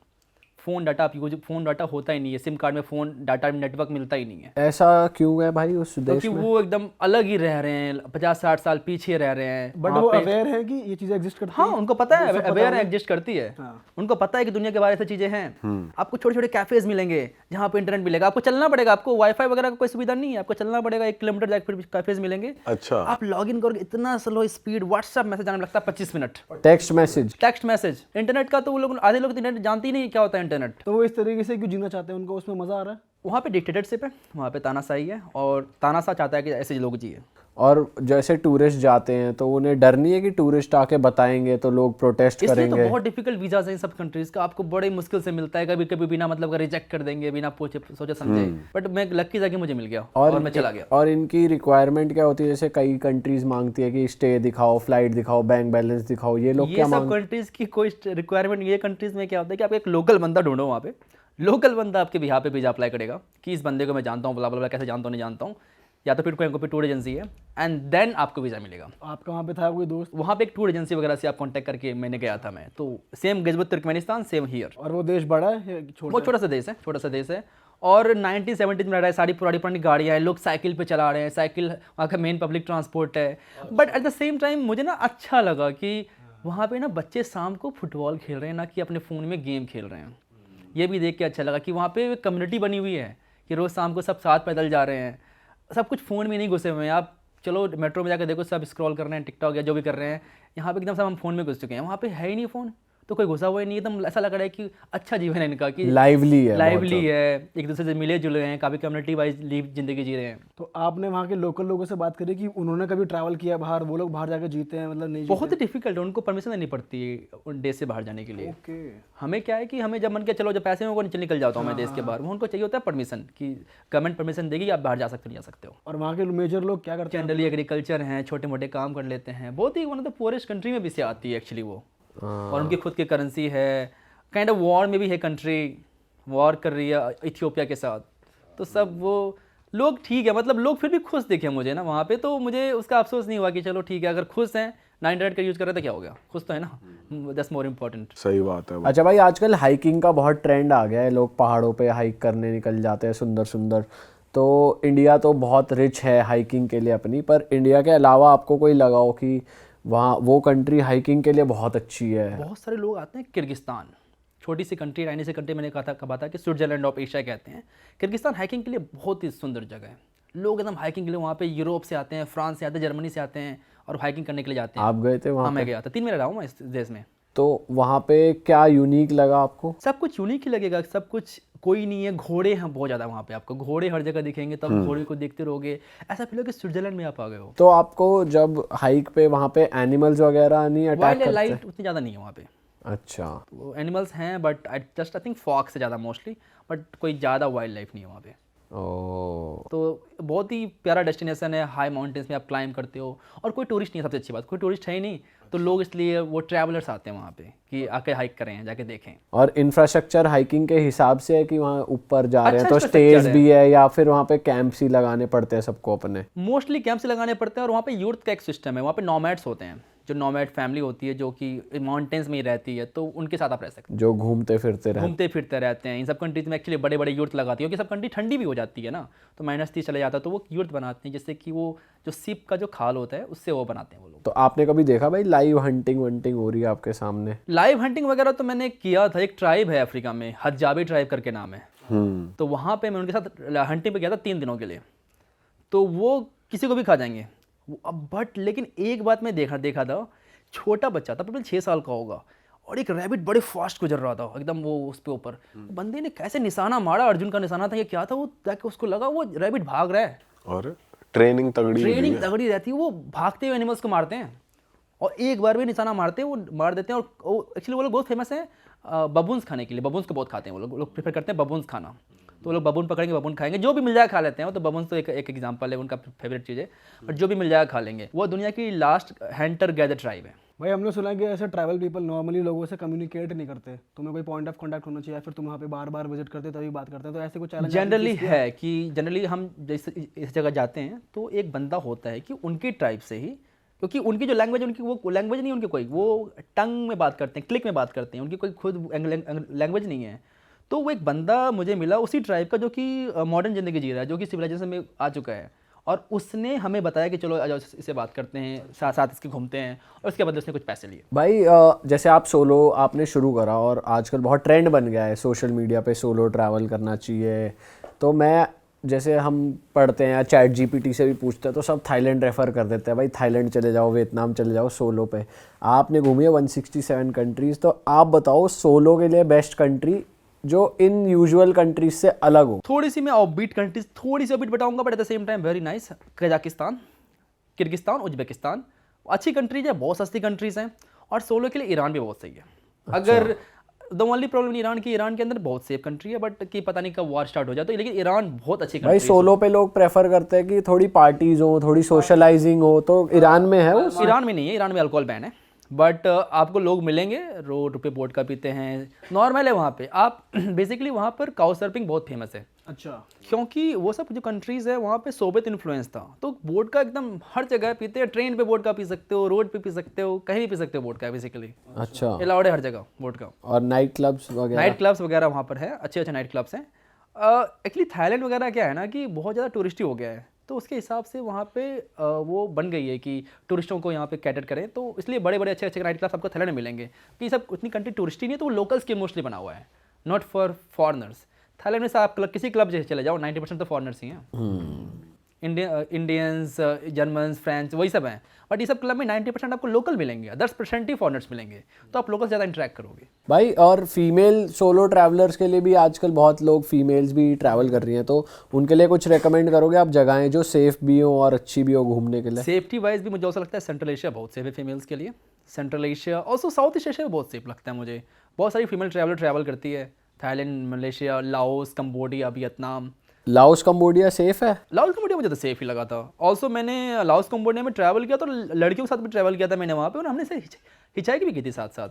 फ़ोन डाटा होता ही नहीं है, सिम कार्ड में फ़ोन डाटा नेटवर्क मिलता ही नहीं है। ऐसा क्यों है भाई उस देश क्योंकि में? वो एकदम अलग ही रह रहे हैं, 50-60 साल पीछे रह रहे हैं। बट वहाँ वो पे- अवेयर है कि ये चीजें एग्जिस्ट करती हाँ, हैं? उनको पता है, वो सब पता अवेयर है? एग्जिस्ट करती है। उनको पता है कि दुनिया के बारे में चीजें हैं। आपको छोटे छोटे कैफेज मिलेंगे जहाँ पे इंटरनेट मिलेगा, आपको चलना पड़ेगा, आपको वाईफाई वगैरह का कोई सुविधा नहीं है, आपको चलना पड़ेगा 1 किलोमीटर जाकर फिर कैफेज मिलेंगे। अच्छा। आप लॉग इन करोगे, इतना स्लो स्पीड, व्हाट्सएप मैसेज आने में लगता है 25 minute, text message. Text message. Internet का तो वो लोग, आधे लोग तो इंटरनेट जानते ही नहीं क्या होता है इंटरनेट। तो वो इस तरीके से क्यों जीना चाहते हैं, उनको उसमें मजा आ रहा है? वहाँ पे डिक्टेटरशिप है, वहाँ पे तानाशाही है, और तानाशाह चाहता है कि ऐसे लोग जिए। और जैसे टूरिस्ट जाते हैं तो उन्हें डर नहीं है कि टूरिस्ट आके बताएंगे तो लोग प्रोटेस्ट इसलिए तो करेंगे? बहुत डिफिकल्ट वीजा है इन सब कंट्रीज का, आपको बड़े मुश्किल से मिलता है, कभी कभी बिना मतलब का रिजेक्ट कर देंगे, बिना पूछे सोचे समझे। बट मैं लकी था कि मुझे मिल गया और मैं चला गया। और इनकी रिक्वायरमेंट क्या होती है? जैसे कई कंट्रीज मांगती है कि स्टे दिखाओ, फ्लाइट दिखाओ, बैंक बैलेंस दिखाओ, ये लोग ये क्या सब मांग? कंट्रीज की कोई रिक्वायरमेंट, ये कंट्रीज में क्या होता है कि आप एक लोकल बंदा ढूंढो, वहाँ पे लोकल बंदा आपके बिहार पे वीजा अप्लाई करेगा कि इस बंदे को मैं जानता हूँ, बुला बुला कैसे जानता हूँ नहीं जानता हूँ, या तो फिर कोई टूर एजेंसी है, एंड देन आपको वीज़ा मिलेगा। आपका वहाँ पे था कोई दोस्त? वहाँ पे एक टूर एजेंसी वगैरह से आप कांटेक्ट करके मैंने गया था मैं, तो same Gilgit Turkmenistan, same here. और वो देश बड़ा है या छोटा? बहुत छोटा सा देश है, छोटा सा देश है, और 1970s में रह रहा है, सारी पुरानी गाड़ियाँ हैं, लोग साइकिल पे चला रहे हैं, साइकिल वहाँ का मेन पब्लिक ट्रांसपोर्ट है। But at the same time मुझे ना अच्छा लगा कि वहाँ पे ना बच्चे शाम को फुटबॉल खेल रहे हैं, ना कि अपने फ़ोन में गेम खेल रहे हैं। ये भी देख के अच्छा लगा कि वहाँ पे कम्युनिटी बनी हुई है कि रोज़ शाम को सब साथ पैदल जा रहे हैं, सब कुछ फ़ोन में नहीं घुसे हुए हैं। आप चलो मेट्रो में जाकर देखो, सब स्क्रॉल कर रहे हैं, टिकटॉक या जो भी कर रहे हैं, यहाँ पे एकदम सब हम फ़ोन में घुस चुके हैं। वहाँ पे है ही नहीं फ़ोन, तो कोई घुसा हुआ ही नहीं, एकदम ऐसा लग रहा है कि अच्छा जीवन है इनका, कि लाइवली है, लाइवली है, एक दूसरे से मिले जुले हैं, काफ़ी कम्युनिटी वाइज ज़िंदगी जी रहे हैं। तो आपने वहाँ के लोकल लोगों से बात करी कि उन्होंने कभी ट्रैवल किया बाहर, वो लोग बाहर जाकर जीते हैं मतलब नहीं जीते? बहुत ही डिफिकल्ट है, उनको परमिशन देनी पड़ती है उन देश से बाहर जाने के लिए। ओके। हमें क्या है कि हमें जब मन किया चलो जब पैसे में वो निकल जाता हूँ मैं देश के बाहर, वो उनको चाहिए होता है परमिशन कि गवर्नमेंट परमिशन देगी, आप बाहर जा सकते नहीं जा सकते हो। और वहाँ के मेजर लोग क्या करते हैं? जनरली एग्रीकल्चर हैं, छोटे मोटे काम कर लेते हैं, बहुत ही one of the poorest country में भी से आती है एक्चुअली वो। और उनकी खुद की करेंसी है, काइंड ऑफ वॉर में भी है कंट्री, वॉर कर रही है इथियोपिया के साथ, तो सब वो लोग ठीक है, मतलब लोग फिर भी खुश दिखे मुझे ना वहाँ पे, तो मुझे उसका अफसोस नहीं हुआ कि चलो ठीक है, अगर खुश हैं 900 का यूज़ कर रहे तो क्या हो गया, खुश तो है ना, दैट्स मोर इम्पोर्टेंट। सही बात है। अच्छा भाई, आजकल हाइकिंग का बहुत ट्रेंड आ गया है, लोग पहाड़ों पे हाइक करने निकल जाते हैं सुंदर सुंदर। तो इंडिया तो बहुत रिच है हाइकिंग के लिए अपनी, पर इंडिया के अलावा आपको कोई लगा हो कि वहाँ वो कंट्री हाइकिंग के लिए बहुत अच्छी है? बहुत सारे लोग आते हैं किर्गिस्तान, छोटी सी कंट्री, टाइनी सी कंट्री, मैंने कहा था कि स्विट्जरलैंड ऑफ एशिया कहते हैं। किर्गिस्तान हाइकिंग के लिए बहुत ही सुंदर जगह है। लोग एकदम हाइकिंग के लिए वहाँ पे यूरोप से आते हैं, फ्रांस से आते हैं, जर्मनी से आते हैं और हाइकिंग करने के लिए जाते हैं। आप गए थे वहाँ? हाँ मैं गया था, 3 महीने रहा हूँ मैं इस देश में। तो वहाँ पे क्या यूनिक लगा आपको? सब कुछ यूनिक ही लगेगा, सब कुछ कोई नहीं है। घोड़े हैं बहुत ज़्यादा वहाँ पे, आपको घोड़े हर जगह दिखेंगे, तब घोड़े को देखते रहोगे, ऐसा फील होगा कि स्विट्जरलैंड में आप आ गए हो। तो आपको जब हाइक पे वहाँ पे एनिमल्स वगैरह नहीं अटैक वाइल्ड करते? लाइफ उतनी ज़्यादा नहीं है वहाँ पे। अच्छा। वो एनिमल्स हैं बट आई थिंक फॉक्स से ज़्यादा मोस्टली, बट कोई ज़्यादा वाइल्ड लाइफ नहीं है वहाँ पे। ओ, तो बहुत ही प्यारा डेस्टिनेशन है, हाई माउंटेन्स में आप क्लाइंब करते हो और कोई टूरिस्ट नहीं है। सबसे अच्छी बात, कोई टूरिस्ट है ही नहीं, तो लोग इसलिए वो ट्रैवलर्स आते हैं वहाँ पे कि आके हाइक करें, जाके देखें। और इंफ्रास्ट्रक्चर हाइकिंग के हिसाब से है कि वहाँ ऊपर जा रहे हैं अच्छा तो infrastructure स्टेज है। भी है, या फिर वहाँ पे कैंप्स ही लगाने पड़ते हैं सबको अपने? मोस्टली कैंप से लगाने पड़ते हैं और वहाँ पे यूथ का एक सिस्टम है। वहाँ पे नोमैड्स होते हैं, जो नोमैड फैमिली होती है जो कि माउंटेन्स में ही रहती है, तो उनके साथ आप रह सकते जो घूमते फिरते हैं, रहे। घूमते फिरते रहते हैं। इन सब कंट्रीज में एक्चुअली बड़े बड़े यूथ लगाती है, क्योंकि सब कंट्री ठंडी भी हो जाती है ना, तो -30 चले जाता है, तो वो यूथ बनाते हैं, जिससे कि वो जो सिप का जो खाल होता है उससे वो बनाते हैं वो लोग। तो आपने कभी देखा भाई लाइव हंटिंग वंटिंग हो रही है आपके सामने? लाइव हंटिंग वगैरह तो मैंने किया था। एक ट्राइब है अफ्रीका में, हजाबी ट्राइब करके नाम है, तो वहाँ पे मैं उनके साथ हंटिंग पे गया था 3 दिनों के लिए। तो वो किसी को भी खा जाएंगे बट लेकिन एक बात मैं देखा था, छोटा बच्चा था, टोटल 6 साल का होगा, और एक रैबिट बड़े फास्ट गुजर रहा था एकदम वो उस पे ऊपर। बंदे ने कैसे निशाना मारा, अर्जुन का निशाना था ये क्या था, वो जाके उसको लगा वो रैबिट भाग रहा है। और ट्रेनिंग तगड़ी ट्रेनिंग तगड़ी रहती है, वो भागते हुए एनिमल्स को मारते हैं और एक बार भी निशाना मारते हैं वो मार देते हैं। और एक्चुअली वो लोग बहुत फेमस हैं बबून्स खाने के लिए, बबून्स को बहुत खाते हैं वो लोग प्रेफर करते हैं बबून्स खाना। तो वो लोग बबून पकड़ेंगे, बबून खाएंगे, जो भी मिल जाए खा लेते हैं। तो बबून्स तो एक एग्जांपल है, उनका फेवरेट चीज़ है, बट जो भी मिल जाएगा खा लेंगे। वो दुनिया की लास्ट हंटर गैदर ट्राइब है। भाई हमने सुना है कि ऐसे ट्रैवल पीपल नॉर्मली लोगों से कम्युनिकेट नहीं करते, तुम्हें कोई पॉइंट ऑफ कांटेक्ट होना चाहिए, या फिर तुम वहाँ पे बार बार विजिट करते तभी बात करते हैं, तो ऐसे कुछ चैलेंज जनरली है कि जनरली हम जैसे इस जगह जाते हैं तो एक बंदा होता है कि उनकी ट्राइब से ही, क्योंकि उनकी जो लैंग्वेज, उनकी वो लैंग्वेज नहीं, उनकी कोई वो टंग में बात करते हैं, क्लिक में बात करते हैं, उनकी कोई खुद लैंग्वेज नहीं है। तो वो एक बंदा मुझे मिला उसी ट्राइब का, जो कि मॉडर्न ज़िंदगी जी रहा है, जो कि सिविलाइजेशन में आ चुका है, और उसने हमें बताया कि चलो आ जाओ इससे बात करते हैं, साथ साथ इसके घूमते हैं, और उसके बदले उसने कुछ पैसे लिए। भाई जैसे आप सोलो आपने शुरू करा और आजकल बहुत ट्रेंड बन गया है सोशल मीडिया पे सोलो ट्रैवल करना चाहिए, तो मैं जैसे हम पढ़ते हैं या चैट जीपीटी से भी पूछते हैं तो सब थाईलैंड रेफ़र कर देते हैं, भाई थाईलैंड चले जाओ, वियतनाम चले जाओ सोलो पे। आपने घूमी है 167 कंट्रीज़, तो आप बताओ सोलो के लिए बेस्ट कंट्री जो इन यूजुअल कंट्रीज से अलग हो। थोड़ी सी मैं ऑफबीट कंट्रीज, थोड़ी सी ऑफबीट बताऊंगा, but at the same time very nice. Kazakhstan, Kyrgyzstan, Uzbekistan अच्छी कंट्रीज है, बहुत सस्ती कंट्रीज हैं, और सोलो के लिए ईरान भी बहुत सही है। अगर द ओनली प्रॉब्लम ईरान की, ईरान के अंदर बहुत सेफ कंट्री है, बट कि पता नहीं कब वार स्टार्ट हो जाए, तो लेकिन ईरान बहुत अच्छी कंट्री भाई है। सोलो पे लोग प्रेफर करते हैं कि थोड़ी पार्टीज हो, थोड़ी सोशलाइजिंग हो, तो ईरान में है वो? ईरान में नहीं है, ईरान में अल्कोहल बैन है, बट आपको लोग मिलेंगे रोड पे वोडका पीते हैं, नॉर्मल है वहाँ पे। आप बेसिकली वहाँ पर काउ सर्फिंग बहुत फेमस है। अच्छा, क्योंकि वो सब जो कंट्रीज़ है वहाँ पे सोवियत इन्फ्लुएंस था, तो वोडका एकदम हर जगह पीते हैं। ट्रेन पे वोडका पी सकते हो, रोड पे पी सकते हो, कहीं भी पी सकते हो वोडका, बेसिकली अच्छा, अलाउड है हर जगह वोडका। और नाइट क्लब्स वगैरह? नाइट क्लब्स वगैरह वहाँ पर है, अच्छे अच्छे नाइट क्लब्स हैं। एक्चुअली थाईलैंड वगैरह क्या है ना कि बहुत ज़्यादा टूरिस्टी हो गया है, तो उसके हिसाब से वहाँ पे वो बन गई है कि टूरिस्टों को यहाँ पे कैटर करें, तो इसलिए बड़े बड़े अच्छे अच्छे नाइट क्लब्स आपको थाईलैंड में मिलेंगे। कि ये सब उतनी कंट्री टूरिस्टी नहीं है, तो वो लोकल्स के मोस्टली बना हुआ है, नॉट फॉर फॉरनर्स। थाईलैंड में से आप किसी क्लब जैसे चले जाओ, 90% तो फॉरनर्स ही हैं। इंडियंस, जर्मन्स, फ्रेंच, वही सब हैं, बट ये सब क्लब में 90% आपको लोकल मिलेंगे, 10% ही फॉरनर्स मिलेंगे, तो आप लोकल ज़्यादा इंटरेक्ट करोगे। भाई और फीमेल सोलो ट्रैवलर्स के लिए भी आजकल बहुत लोग फीमेल्स भी ट्रैवल कर रही हैं, तो उनके लिए कुछ रेकमेंड करोगे आप जगहें जो सेफ भी हो और अच्छी भी हो घूमने के लिए? सेफ्टी वाइज भी मुझे ऐसा लगता है सेंट्रल एशिया बहुत सेफ है फीमेल्स के लिए। Central Asia also south east Asia बहुत सेफ लगता है मुझे। बहुत सारी फीमेल ट्रैवल करती है, Thailand, Malaysia, Laos, Cambodia, Vietnam. Laos Cambodia safe है? लाओस कंबोडिया मुझे तो सेफ ही लगा था। ऑल्सो मैंने लाओस कंबोडिया में ट्रैवल किया, तो लड़कियों के साथ भी ट्रैवल किया था मैंने वहाँ पे, और हमने से हिचाइक भी की थी साथ साथ।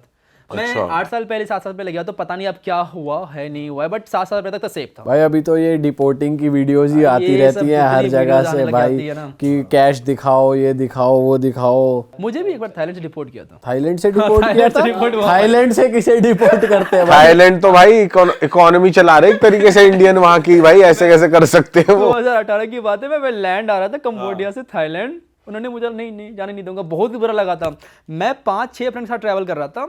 मैं 8 साल पहले 7 साल पहले गया तो पता नहीं अब क्या हुआ है नहीं हुआ है, बट 7 साल पहले तक तो सेफ था। भाई अभी तो ये डिपोर्टिंग की वीडियोस ही आती ये सब रहती हैं हर जितनी जगह वीडियोस आने से लग भाई जाती है ना। कि कैश दिखाओ, ये दिखाओ, वो दिखाओ। मुझे भी एक बार थाईलैंड से डिपोर्ट किया था। थाईलैंड से डिपोर्ट किया थाईलैंड से डिपोर्ट था? हुआ। थाईलैंड से किसे डिपोर्ट करते हैं भाई? थाईलैंड तो भाई इकोनॉमी चला रहे एक तरीके से इंडियन वहां की, भाई ऐसे कैसे कर सकते हैं वो। 2018 की बात है, मैं लैंड आ रहा था कंबोडिया से थाईलैंड, उन्होंने मुझे नहीं जाने नहीं दूंगा, बहुत ही बुरा लगा था। मैं 5-6 फ्रेंड के साथ ट्रैवल कर रहा था,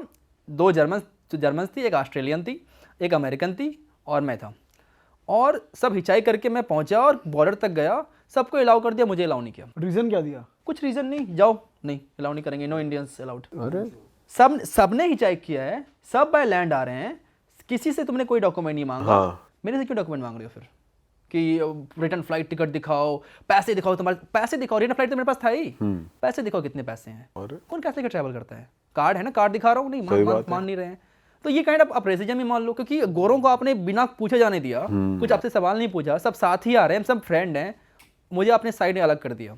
2 जर्मन थी, एक ऑस्ट्रेलियन थी, एक अमेरिकन थी और मैं था। और सब हिचाई करके मैं पहुंचा और बॉर्डर तक गया, सबको अलाउ कर दिया, मुझे अलाउ नहीं किया। रीजन क्या दिया? कुछ रीजन नहीं, जाओ, नहीं अलाउ नहीं करेंगे, नो इंडियंस अलाउड। अरे सबने हिचाई किया है, सब बाय लैंड आ रहे हैं, किसी से तुमने कोई डॉक्यूमेंट नहीं मांगा। हाँ। मेरे से क्यों डॉक्यूमेंट मांग रहे हो फिर कि रिटर्न फ्लाइट टिकट दिखाओ, पैसे दिखाओ, तुम्हारे पैसे दिखाओ, रिटर्न फ्लाइट तो मेरे पास था ही, पैसे दिखाओ कितने पैसे हैं। कौन कैसे लेकर ट्रैवल करता है? कार्ड है ना, कार्ड दिखा रहा हूँ, नहीं मान नहीं रहे हैं। तो ये काइंड ऑफ रेसिज्म ही मान लो, क्योंकि गोरों को आपने बिना पूछे जाने दिया, कुछ आपसे सवाल नहीं पूछा, सब साथ ही आ रहे हैं, सब फ्रेंड हैं, मुझे आपने साइड में अलग कर दिया।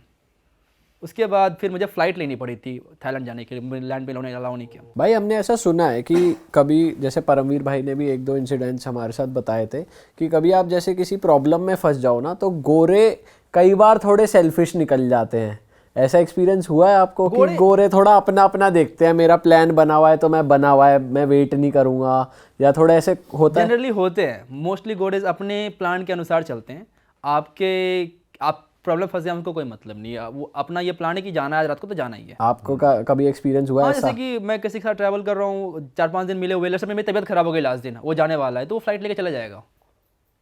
उसके बाद फिर मुझे फ्लाइट लेनी पड़ी थी थाईलैंड जाने के लिए, लैंड पे लोने अलाउ नहीं किया। भाई हमने ऐसा सुना है कि कभी जैसे परमवीर भाई ने भी 1-2 इंसिडेंट्स हमारे साथ बताए थे कि कभी आप जैसे किसी प्रॉब्लम में फंस जाओ ना, तो गोरे कई बार थोड़े सेल्फिश निकल जाते हैं। ऐसा एक्सपीरियंस हुआ है आपको कि गोरे थोड़ा अपना अपना देखते हैं, मेरा प्लान बना हुआ है तो मैं बना हुआ है, मैं वेट नहीं करूंगा, या थोड़ा ऐसे होता है? जनरली होते हैं, मोस्टली गोरेज अपने प्लान के अनुसार चलते हैं। आप प्रॉब्लम फंस जाए उनको कोई मतलब नहीं है, वो अपना ये प्लान है कि जाना है आज रात को तो जाना ही है। आपको कभी एक्सपीरियंस हुआ है ऐसा? जैसे कि मैं किसी के साथ ट्रैवल कर रहा हूँ, 4-5 दिन मिले हुए, मेरी तबीयत खराब हो गई लास्ट दिन, वो जाने वाला है तो वो फ्लाइट लेके चला जाएगा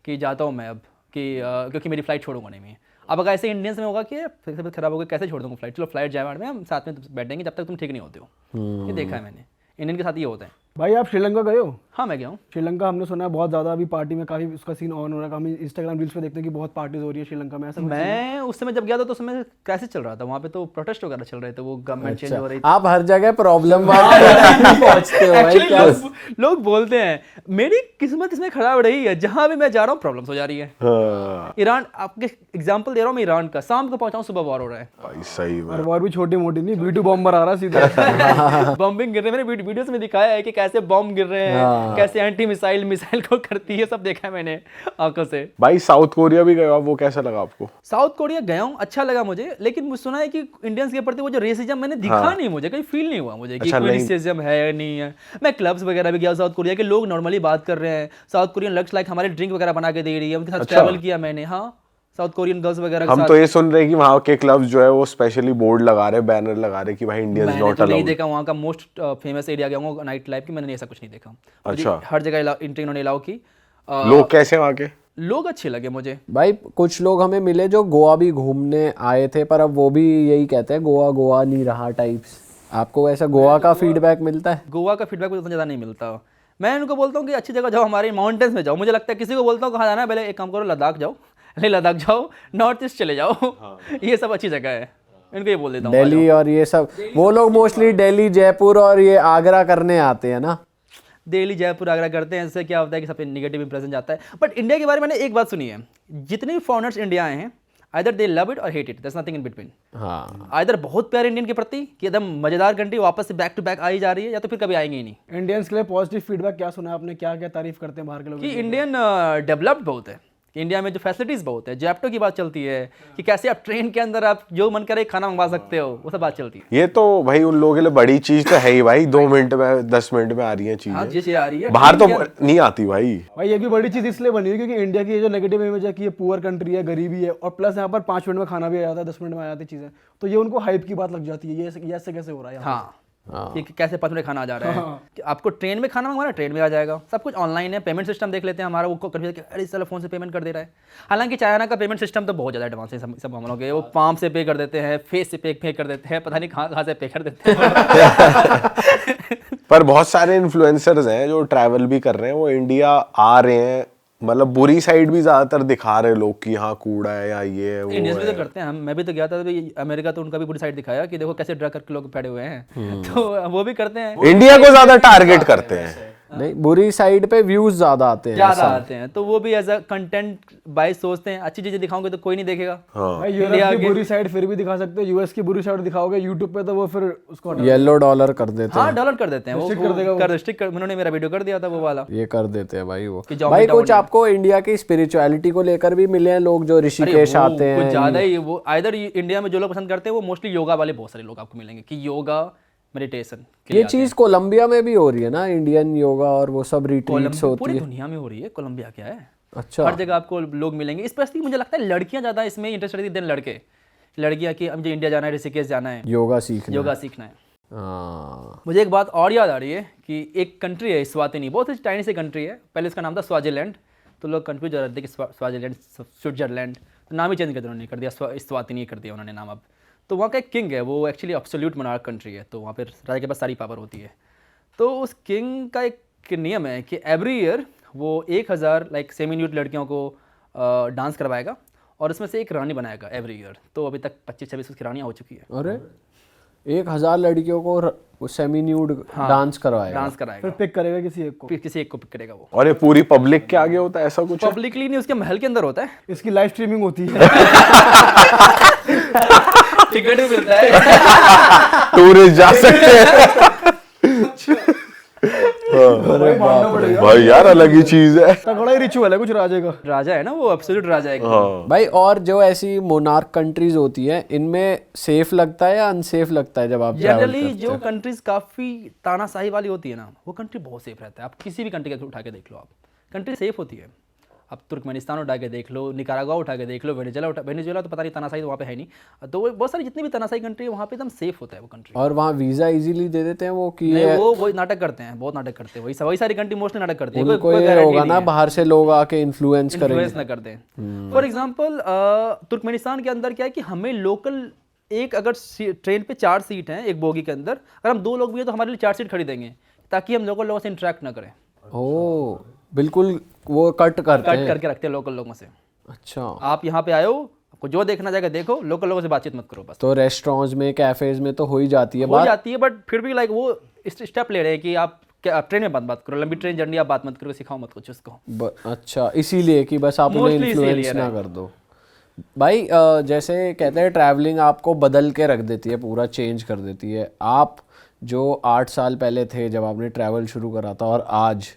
कि जाता हूँ मैं अब, कि क्योंकि मेरी फ्लाइट छोड़ूंगा नहीं मैं। अब अगर ऐसे इंडियंस में होगा कि तबीयत खराब हो गई, कैसे छोड़ दूंगा फ्लाइट, चलो फ्लाइट जाए में हम साथ में बैठेंगे जब तक तुम ठीक नहीं होते हो। ये देखा है मैंने, इंडियन के साथ ये होता है। भाई आप श्रीलंका गए हो? हाँ मैं गया हूँ श्रीलंका हमने सुना है बहुत ज़्यादा अभी पार्टी में काफ़ी उसका सीन ऑन हो रहा है, हम इंस्टाग्राम रील्स पे देखते हैं कि बहुत पार्टीज हो रही है श्रीलंका में। ऐसा मैं उस समय जब गया था तो उस समय कैसे चल रहा था वहाँ पे, तो प्रोटेस्ट वगैरह चल रहे थे, वो गवर्नमेंट चेंज हो रही थी। आप हर जगह प्रॉब्लम पहुंचते हो भाई, क्या? लोग बोलते हैं मेरी किस्मत इसमें खराब रही है, जहां भी मैं जा रहा हूँ प्रॉब्लम्स हो जा रही है। ईरान, आपके एग्जांपल दे रहा हूँ मैं, ईरान का, शाम को पहुंचा हूँ, सुबह वॉर हो रहा है। भाई सही में। और वॉर भी छोटी मोटी नहीं, B2 बॉम्बर आ रहा है सीधा। बॉम्बिंग गिर रहे हैं, मैंने वीडियोस में दिखाया है कि कैसे बॉम्ब गिर रहे हैं, कैसे एंटी मिसाइल को करती है, सब देखा है मैंने आंखों से। भाई साउथ कोरिया भी गए आप, वो कैसा लगा आपको? साउथ कोरिया गया हूँ, अच्छा लगा मुझे, लेकिन मुझे सुना है कि इंडियंस के प्रति वो जो रेसिज्म मैंने दिखा नहीं, मुझे कहीं फील नहीं हुआ मुझे कि कोई रेसिज्म है या नहीं है। मैं क्लब्स वगैरह भी गया साउथ कोरिया के, लोग नॉर्मली बात कर रहे हैं, साउथ कोरियन लग्स लाइक हमारे ड्रिंक वगैरह बना के दे रही है, उनके साथ ट्रैवल किया मैंने। हाँ, साउथ कोरियन गर्ल्स वगैरह के हम साथ। तो ये सुन रहे हैं कि वहाँ के क्लब्स जो है वो स्पेशली बोर्ड लगा रहे, बैनर लगा रहे कि भाई इंडियंस मैंने नॉट तो नहीं अलाउड। देखा वहाँ का मोस्ट फेमस एरिया गया हूँ नाइट लाइफ की, मैंने ऐसा कुछ नहीं देखा। अच्छा। हर जगह एंट्री इन्होंने अलाउ की। लोग कैसे वहाँ के? लोग अच्छे लगे मुझे। भाई कुछ लोग हमें मिले जो गोवा भी घूमने आए थे, पर अब वो भी यही कहते हैं गोवा नहीं रहा टाइप्स। आपको ऐसा गोवा का फीडबैक मिलता है? गोवा का फीडबैक मुझे उतना ज़्यादा नहीं मिलता। मैं उनको बोलता हूँ कि अच्छी जगह जाओ, हमारे माउंटेन्स में जाओ। मुझे लगता है किसी को बोलता हूँ कहाँ जाना है, पहले एक काम करो लद्दाख जाओ, लद्दाख जाओ, नॉर्थ ईस्ट चले जाओ, ये सब अच्छी जगह है, इनको ये बोल देता हूँ। दिल्ली और ये सब, वो लोग मोस्टली दिल्ली, जयपुर और ये आगरा करने आते हैं ना। दिल्ली, जयपुर, आगरा करते हैं, इससे क्या होता है कि सब पे नेगेटिव इंप्रेशन जाता है। बट इंडिया के बारे में मैंने एक बात सुनी है, जितने भी फॉरेनर्स इंडिया आए हैं, आइदर दे लव इट और hate it, there is nothing in between. हाँ, आइदर बहुत प्यार इंडियन के प्रति कि एकदम मजेदार कंट्री वापस से बैक टू बैक आई जा रही है, या तो फिर कभी आएंगे ही नहीं। इंडियंस के लिए पॉजिटिव फीडबैक क्या सुना आपने, क्या क्या तारीफ करते हैं बाहर के लोग? कि इंडियन डेवलप्ड बहुत है, कि इंडिया में जो फैसिलिटीज़ बहुत है, जैप्टो की बात चलती है कि कैसे आप ट्रेन के अंदर आप जो मन करे खाना मंगवा सकते हो, वो सब बात चलती है। ये तो भाई उन लोगों के लिए बड़ी चीज तो है ही भाई, 2 मिनट में 10 मिनट में आ रही है हाँ, चीजें, जैसे आ रही है बाहर तो नहीं आती भाई। भाई ये भी बड़ी चीज़ इसलिए बनी है क्योंकि इंडिया की ये जो नेगेटिव इमेज है कि ये पुअर कंट्री है, गरीबी है, और प्लस यहाँ पर 5 मिनट में खाना भी आ जाता है, 10 मिनट में आ जाती चीज़ें, तो ये उनको हाइप की बात लग जाती है। ये ऐसे कैसे हो रहा है? हाँ, कि कैसे 5 मिनट खाना आ जा रहा है, कि आपको ट्रेन में खाना मंगवाना ट्रेन में आ जाएगा, सब कुछ ऑनलाइन है। पेमेंट सिस्टम देख लेते हैं हमारा, वो कभी अरे चलो फोन से पेमेंट कर दे रहा है। हालांकि चाइना का पेमेंट सिस्टम तो बहुत ज़्यादा एडवांस है सब मामलों के, वो पाम से पे कर देते हैं, फेस से पे कर देते हैं, पता नहीं कहाँ से पे कर देते हैं। पर बहुत सारे इन्फ्लुएंसर्स हैं जो ट्रैवल भी कर रहे हैं, वो इंडिया आ रहे हैं, मतलब बुरी साइड भी ज्यादातर दिखा रहे लोग कि हाँ कूड़ा है या ये है वो इंडियंस भी है। तो करते हैं, मैं भी तो गया था अमेरिका, तो उनका भी बुरी साइड दिखाया कि देखो कैसे ड्रग करके लोग पड़े हुए हैं, तो वो भी करते हैं। इंडिया को ज्यादा टारगेट करते हैं। नहीं, बुरी साइड पे व्यूज ज्यादा आते हैं ज्यादा ऐसा। आते हैं, तो वो भी एज अ कंटेंट बाइस सोचते हैं अच्छी चीजें दिखाओगे तो कोई नहीं देखेगा। भाई यूरोप की बुरी साइड फिर भी दिखा सकते हो, यूएस की बुरी साइड दिखाओगे यूट्यूब पे तो वो फिर उसको हटा येलो डॉलर कर देते हाँ डॉलर कर देते हैं, वो कर देगा वो। कर रिस्ट्रिक्ट कर, उन्होंने मेरा वीडियो कर दिया था वो वाला। हैं, ये कर देते हैं भाई वो। कि zombie भाई town कुछ आपको इंडिया की स्पिरिचुअलिटी को लेकर भी मिले हैं लोग जो ऋषिकेश आते कुछ हैं? ज्यादा ही वो आइदर इंडिया में जो लोग पसंद करते हैं वो मोस्टली योगा वाले बहुत सारे लोग आपको मिलेंगे कि योगा मेडिटेशन के ये लिए आते हैं। चीज कोलंबिया में भी हो रही है ना, इंडियन योगा और वो सब रिट्रीट्स कोलंबिया होती पूरी है। दुनिया में हो रही है, कोलंबिया क्या है, अच्छा, हर जगह आपको लोग मिलेंगे। स्पेशली मुझे लगता है लड़कियां ज्यादा इसमें इंटरेस्टेड थी देन लड़के। लड़कियां कि मुझे इंडिया जाना है, ऋषिकेश जाना है, योगा सीखना। योगा सीखना है। हाँ, मुझे एक बात और याद आ रही है कि एक कंट्री है स्वातिनी, बहुत ही टाइनी सी कंट्री है, पहले इसका नाम था स्वाजिलैंड, तो लोग कंफ्यूज हो रहे थे कि स्वाजिलैंड स्विट्जरलैंड, तो नाम ही चेंज कर दिया उन्होंने, कर दिया स्वातिनी कर दिया उन्होंने नाम अब। तो वहाँ का एक किंग है, वो एक्चुअली एब्सोल्यूट मोनार्क कंट्री है, तो वहाँ पर राजा के पास सारी पावर होती है। तो उस किंग का एक नियम है कि एवरी ईयर वो 1000 लाइक सेमी न्यूड लड़कियों को डांस करवाएगा और उसमें से एक रानी बनाएगा एवरी ईयर। तो अभी तक 25-26 उसकी रानियाँ हो चुकी है। अरे 1000 लड़कियों को सेमी न्यूड डांस करवाएगा। डांस कराएगा, फिर पिक करेगा किसी एक को। फिर किसी एक को पिक करेगा वो। और ये पूरी पब्लिक के आगे होता है ऐसा कुछ है? पब्लिकली नहीं, उसके महल के अंदर होता है, इसकी लाइव स्ट्रीमिंग होती है। टिकट भी मिलता है। टूरिस्ट जा सकते हैं। भाई यार अलग ही चीज है। तगड़ा ही रिचुअल है कुछ राजे का। राजा है ना वो, एब्सोल्यूट राजा है। भाई और जो ऐसी मोनार्क कंट्रीज होती है इनमें सेफ लगता है या अनसेफ लगता है जब आप travel जनरली करते जो कंट्रीज काफी तानाशाही वाली होती है ना, वो कंट्री बहुत सेफ रहता है। आप किसी भी कंट्री का उठा के देख लो, आप कंट्री सेफ होती है। आप तुर्कमेनिस्तान उठा के देख लो, निकारागुआ उठा के देख लो, वेनेजुएला तो पता नहीं तनाशाही तो वहाँ पे है नहीं। तो वो बहुत सारी जितनी भी तनाशाही कंट्री है वहाँ पे एकदम सेफ होता है वो कंट्री। और वहाँ वीजा इजीली दे देते हैं वो कि नहीं, वो नाटक करते हैं, बहुत नाटक करते हैं। वही सारी कंट्री मोस्टली नाटक करती है। उनको ये होगा ना बाहर से लोग आके इन्फ्लुएंस करेंगे। इन्फ्लुएंस ना कर दें। फॉर एग्जांपल तुर्कमेनिस्तान के अंदर क्या है कि हमें लोकल एक अगर ट्रेन पे 4 सीट हैं एक बोगी के अंदर, अगर हम 2 लोग भी हैं तो हमारे लिए 4 सीट खरीदेंगे ताकि हम लोकल लोगों से इंटरेक्ट ना करें। ओ बिल्कुल, वो कट करते हैं। करके रखते हैं लोकल लोगों से। अच्छा, आप यहाँ पे आए हो, आपको जो देखना जाएगा देखो, लोकल लोगों से बातचीत मत करो बस। तो रेस्टोरेंट्स में कैफेज में तो हो ही जाती है हो बात। जाती है, बट फिर भी लाइक वो स्टेप ले रहे हैं कि आप ट्रेन में बात करो, लंबी ट्रेन जर्नी आप बात मत करो, सिखाओ मत कुछ उसको। अच्छा, इसीलिए कि बस आप उन्हें Mostly इन्फ्लुएंस इसीलिए ना कर दो। भाई जैसे कहते हैं ट्रैवलिंग आपको बदल के रख देती है, पूरा चेंज कर देती है। आप जो 8 साल पहले थे जब आपने ट्रैवल शुरू करा था और आज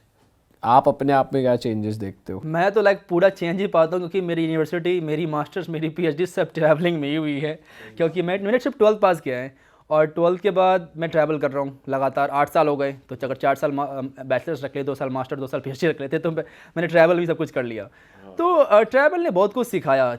आप अपने आप में क्या चेंजेस देखते हो? मैं तो लाइक पूरा चेंज ही पाता हूँ, क्योंकि मेरी यूनिवर्सिटी, मेरी मास्टर्स, मेरी पीएचडी सब ट्रैवलिंग में ही हुई है। क्योंकि मैंने सिर्फ 12th पास किया है और 12th के बाद मैं ट्रैवल कर रहा हूँ लगातार। 8 साल हो गए, तो अगर 4 साल बैचलर्स रख ले, 2 साल मास्टर, 2 साल पीएचडी रख लेते, तो मैंने ट्रैवल भी सब कुछ कर लिया। तो ट्रैवल ने बहुत कुछ सिखाया।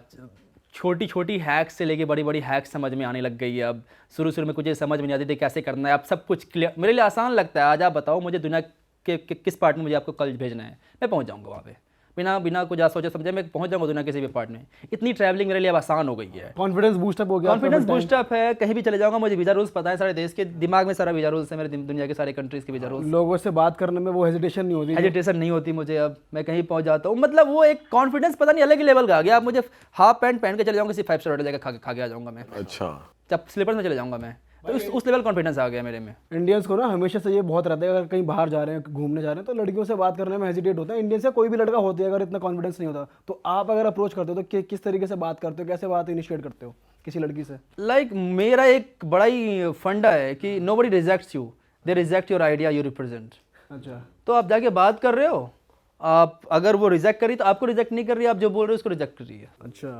छोटी छोटी हैक्स से लेके बड़ी बड़ी हैक्स समझ में आने लग गई है अब। शुरू में कुछ समझ में नहीं आती थी कैसे करना है, अब सब कुछ क्लियर, मेरे लिए आसान लगता है। आज आप बताओ मुझे दुनिया के किस पार्ट में मुझे आपको कल भेजना है, मैं पहुंच जाऊंगा वहाँ पे बिना कुछ सोचे समझे, मैं पहुंच जाऊंगा दुनिया किसी भी पार्ट में। इतनी ट्रैवलिंग मेरे लिए अब आसान हो गई है। कॉन्फिडेंस बूस्टअप हो गया। कॉन्फिडेंस बूस्टअप है, कहीं भी चले जाऊंगा, मुझे वीजा रूल्स पता है, सारे देश के दिमाग में सारा वीजा रूल्स है, मेरे दुनिया के सारे कंट्रीज के वीजा रूल्स। लोगों से बात करने में वो हेजिटेशन नहीं होती। हेजिटेशन नहीं होती मुझे, अब मैं कहीं पहुंच जाता हूँ। मतलब वो एक कॉन्फिडेंस पता नहीं अलग ही लेवल का आ गया। आप मुझे हाफ पैंट पहन के चले जाऊंगा, सिर्फ 5 स्टार होटल जाकर खा के आ जाऊंगा मैं। अच्छा, जब स्लीपर्स में चले जाऊंगा मैं, तो उस लेवल कॉन्फिडेंस आ गया मेरे में। इंडियंस को ना हमेशा से ये बहुत रहता है, अगर कहीं बाहर जा रहे हैं, घूमने जा रहे हैं, तो लड़कियों से बात करने में हेजिटेट होता है। इंडियन से कोई भी लड़का होती है अगर इतना कॉन्फिडेंस नहीं होता, तो आप अगर अप्रोच करते हो तो किस तरीके से बात करते हो, कैसे बात इनिशिएट करते हो किसी लड़की से? लाइक मेरा एक बड़ा ही फंडा है कि nobody rejects you, they reject your idea you represent. अच्छा, तो आप जाके बात कर रहे हो, आप अगर वो रिजेक्ट करी तो आपको रिजेक्ट नहीं कर रही, आप जो बोल रहे हो उसको रिजेक्ट कर रही है। अच्छा,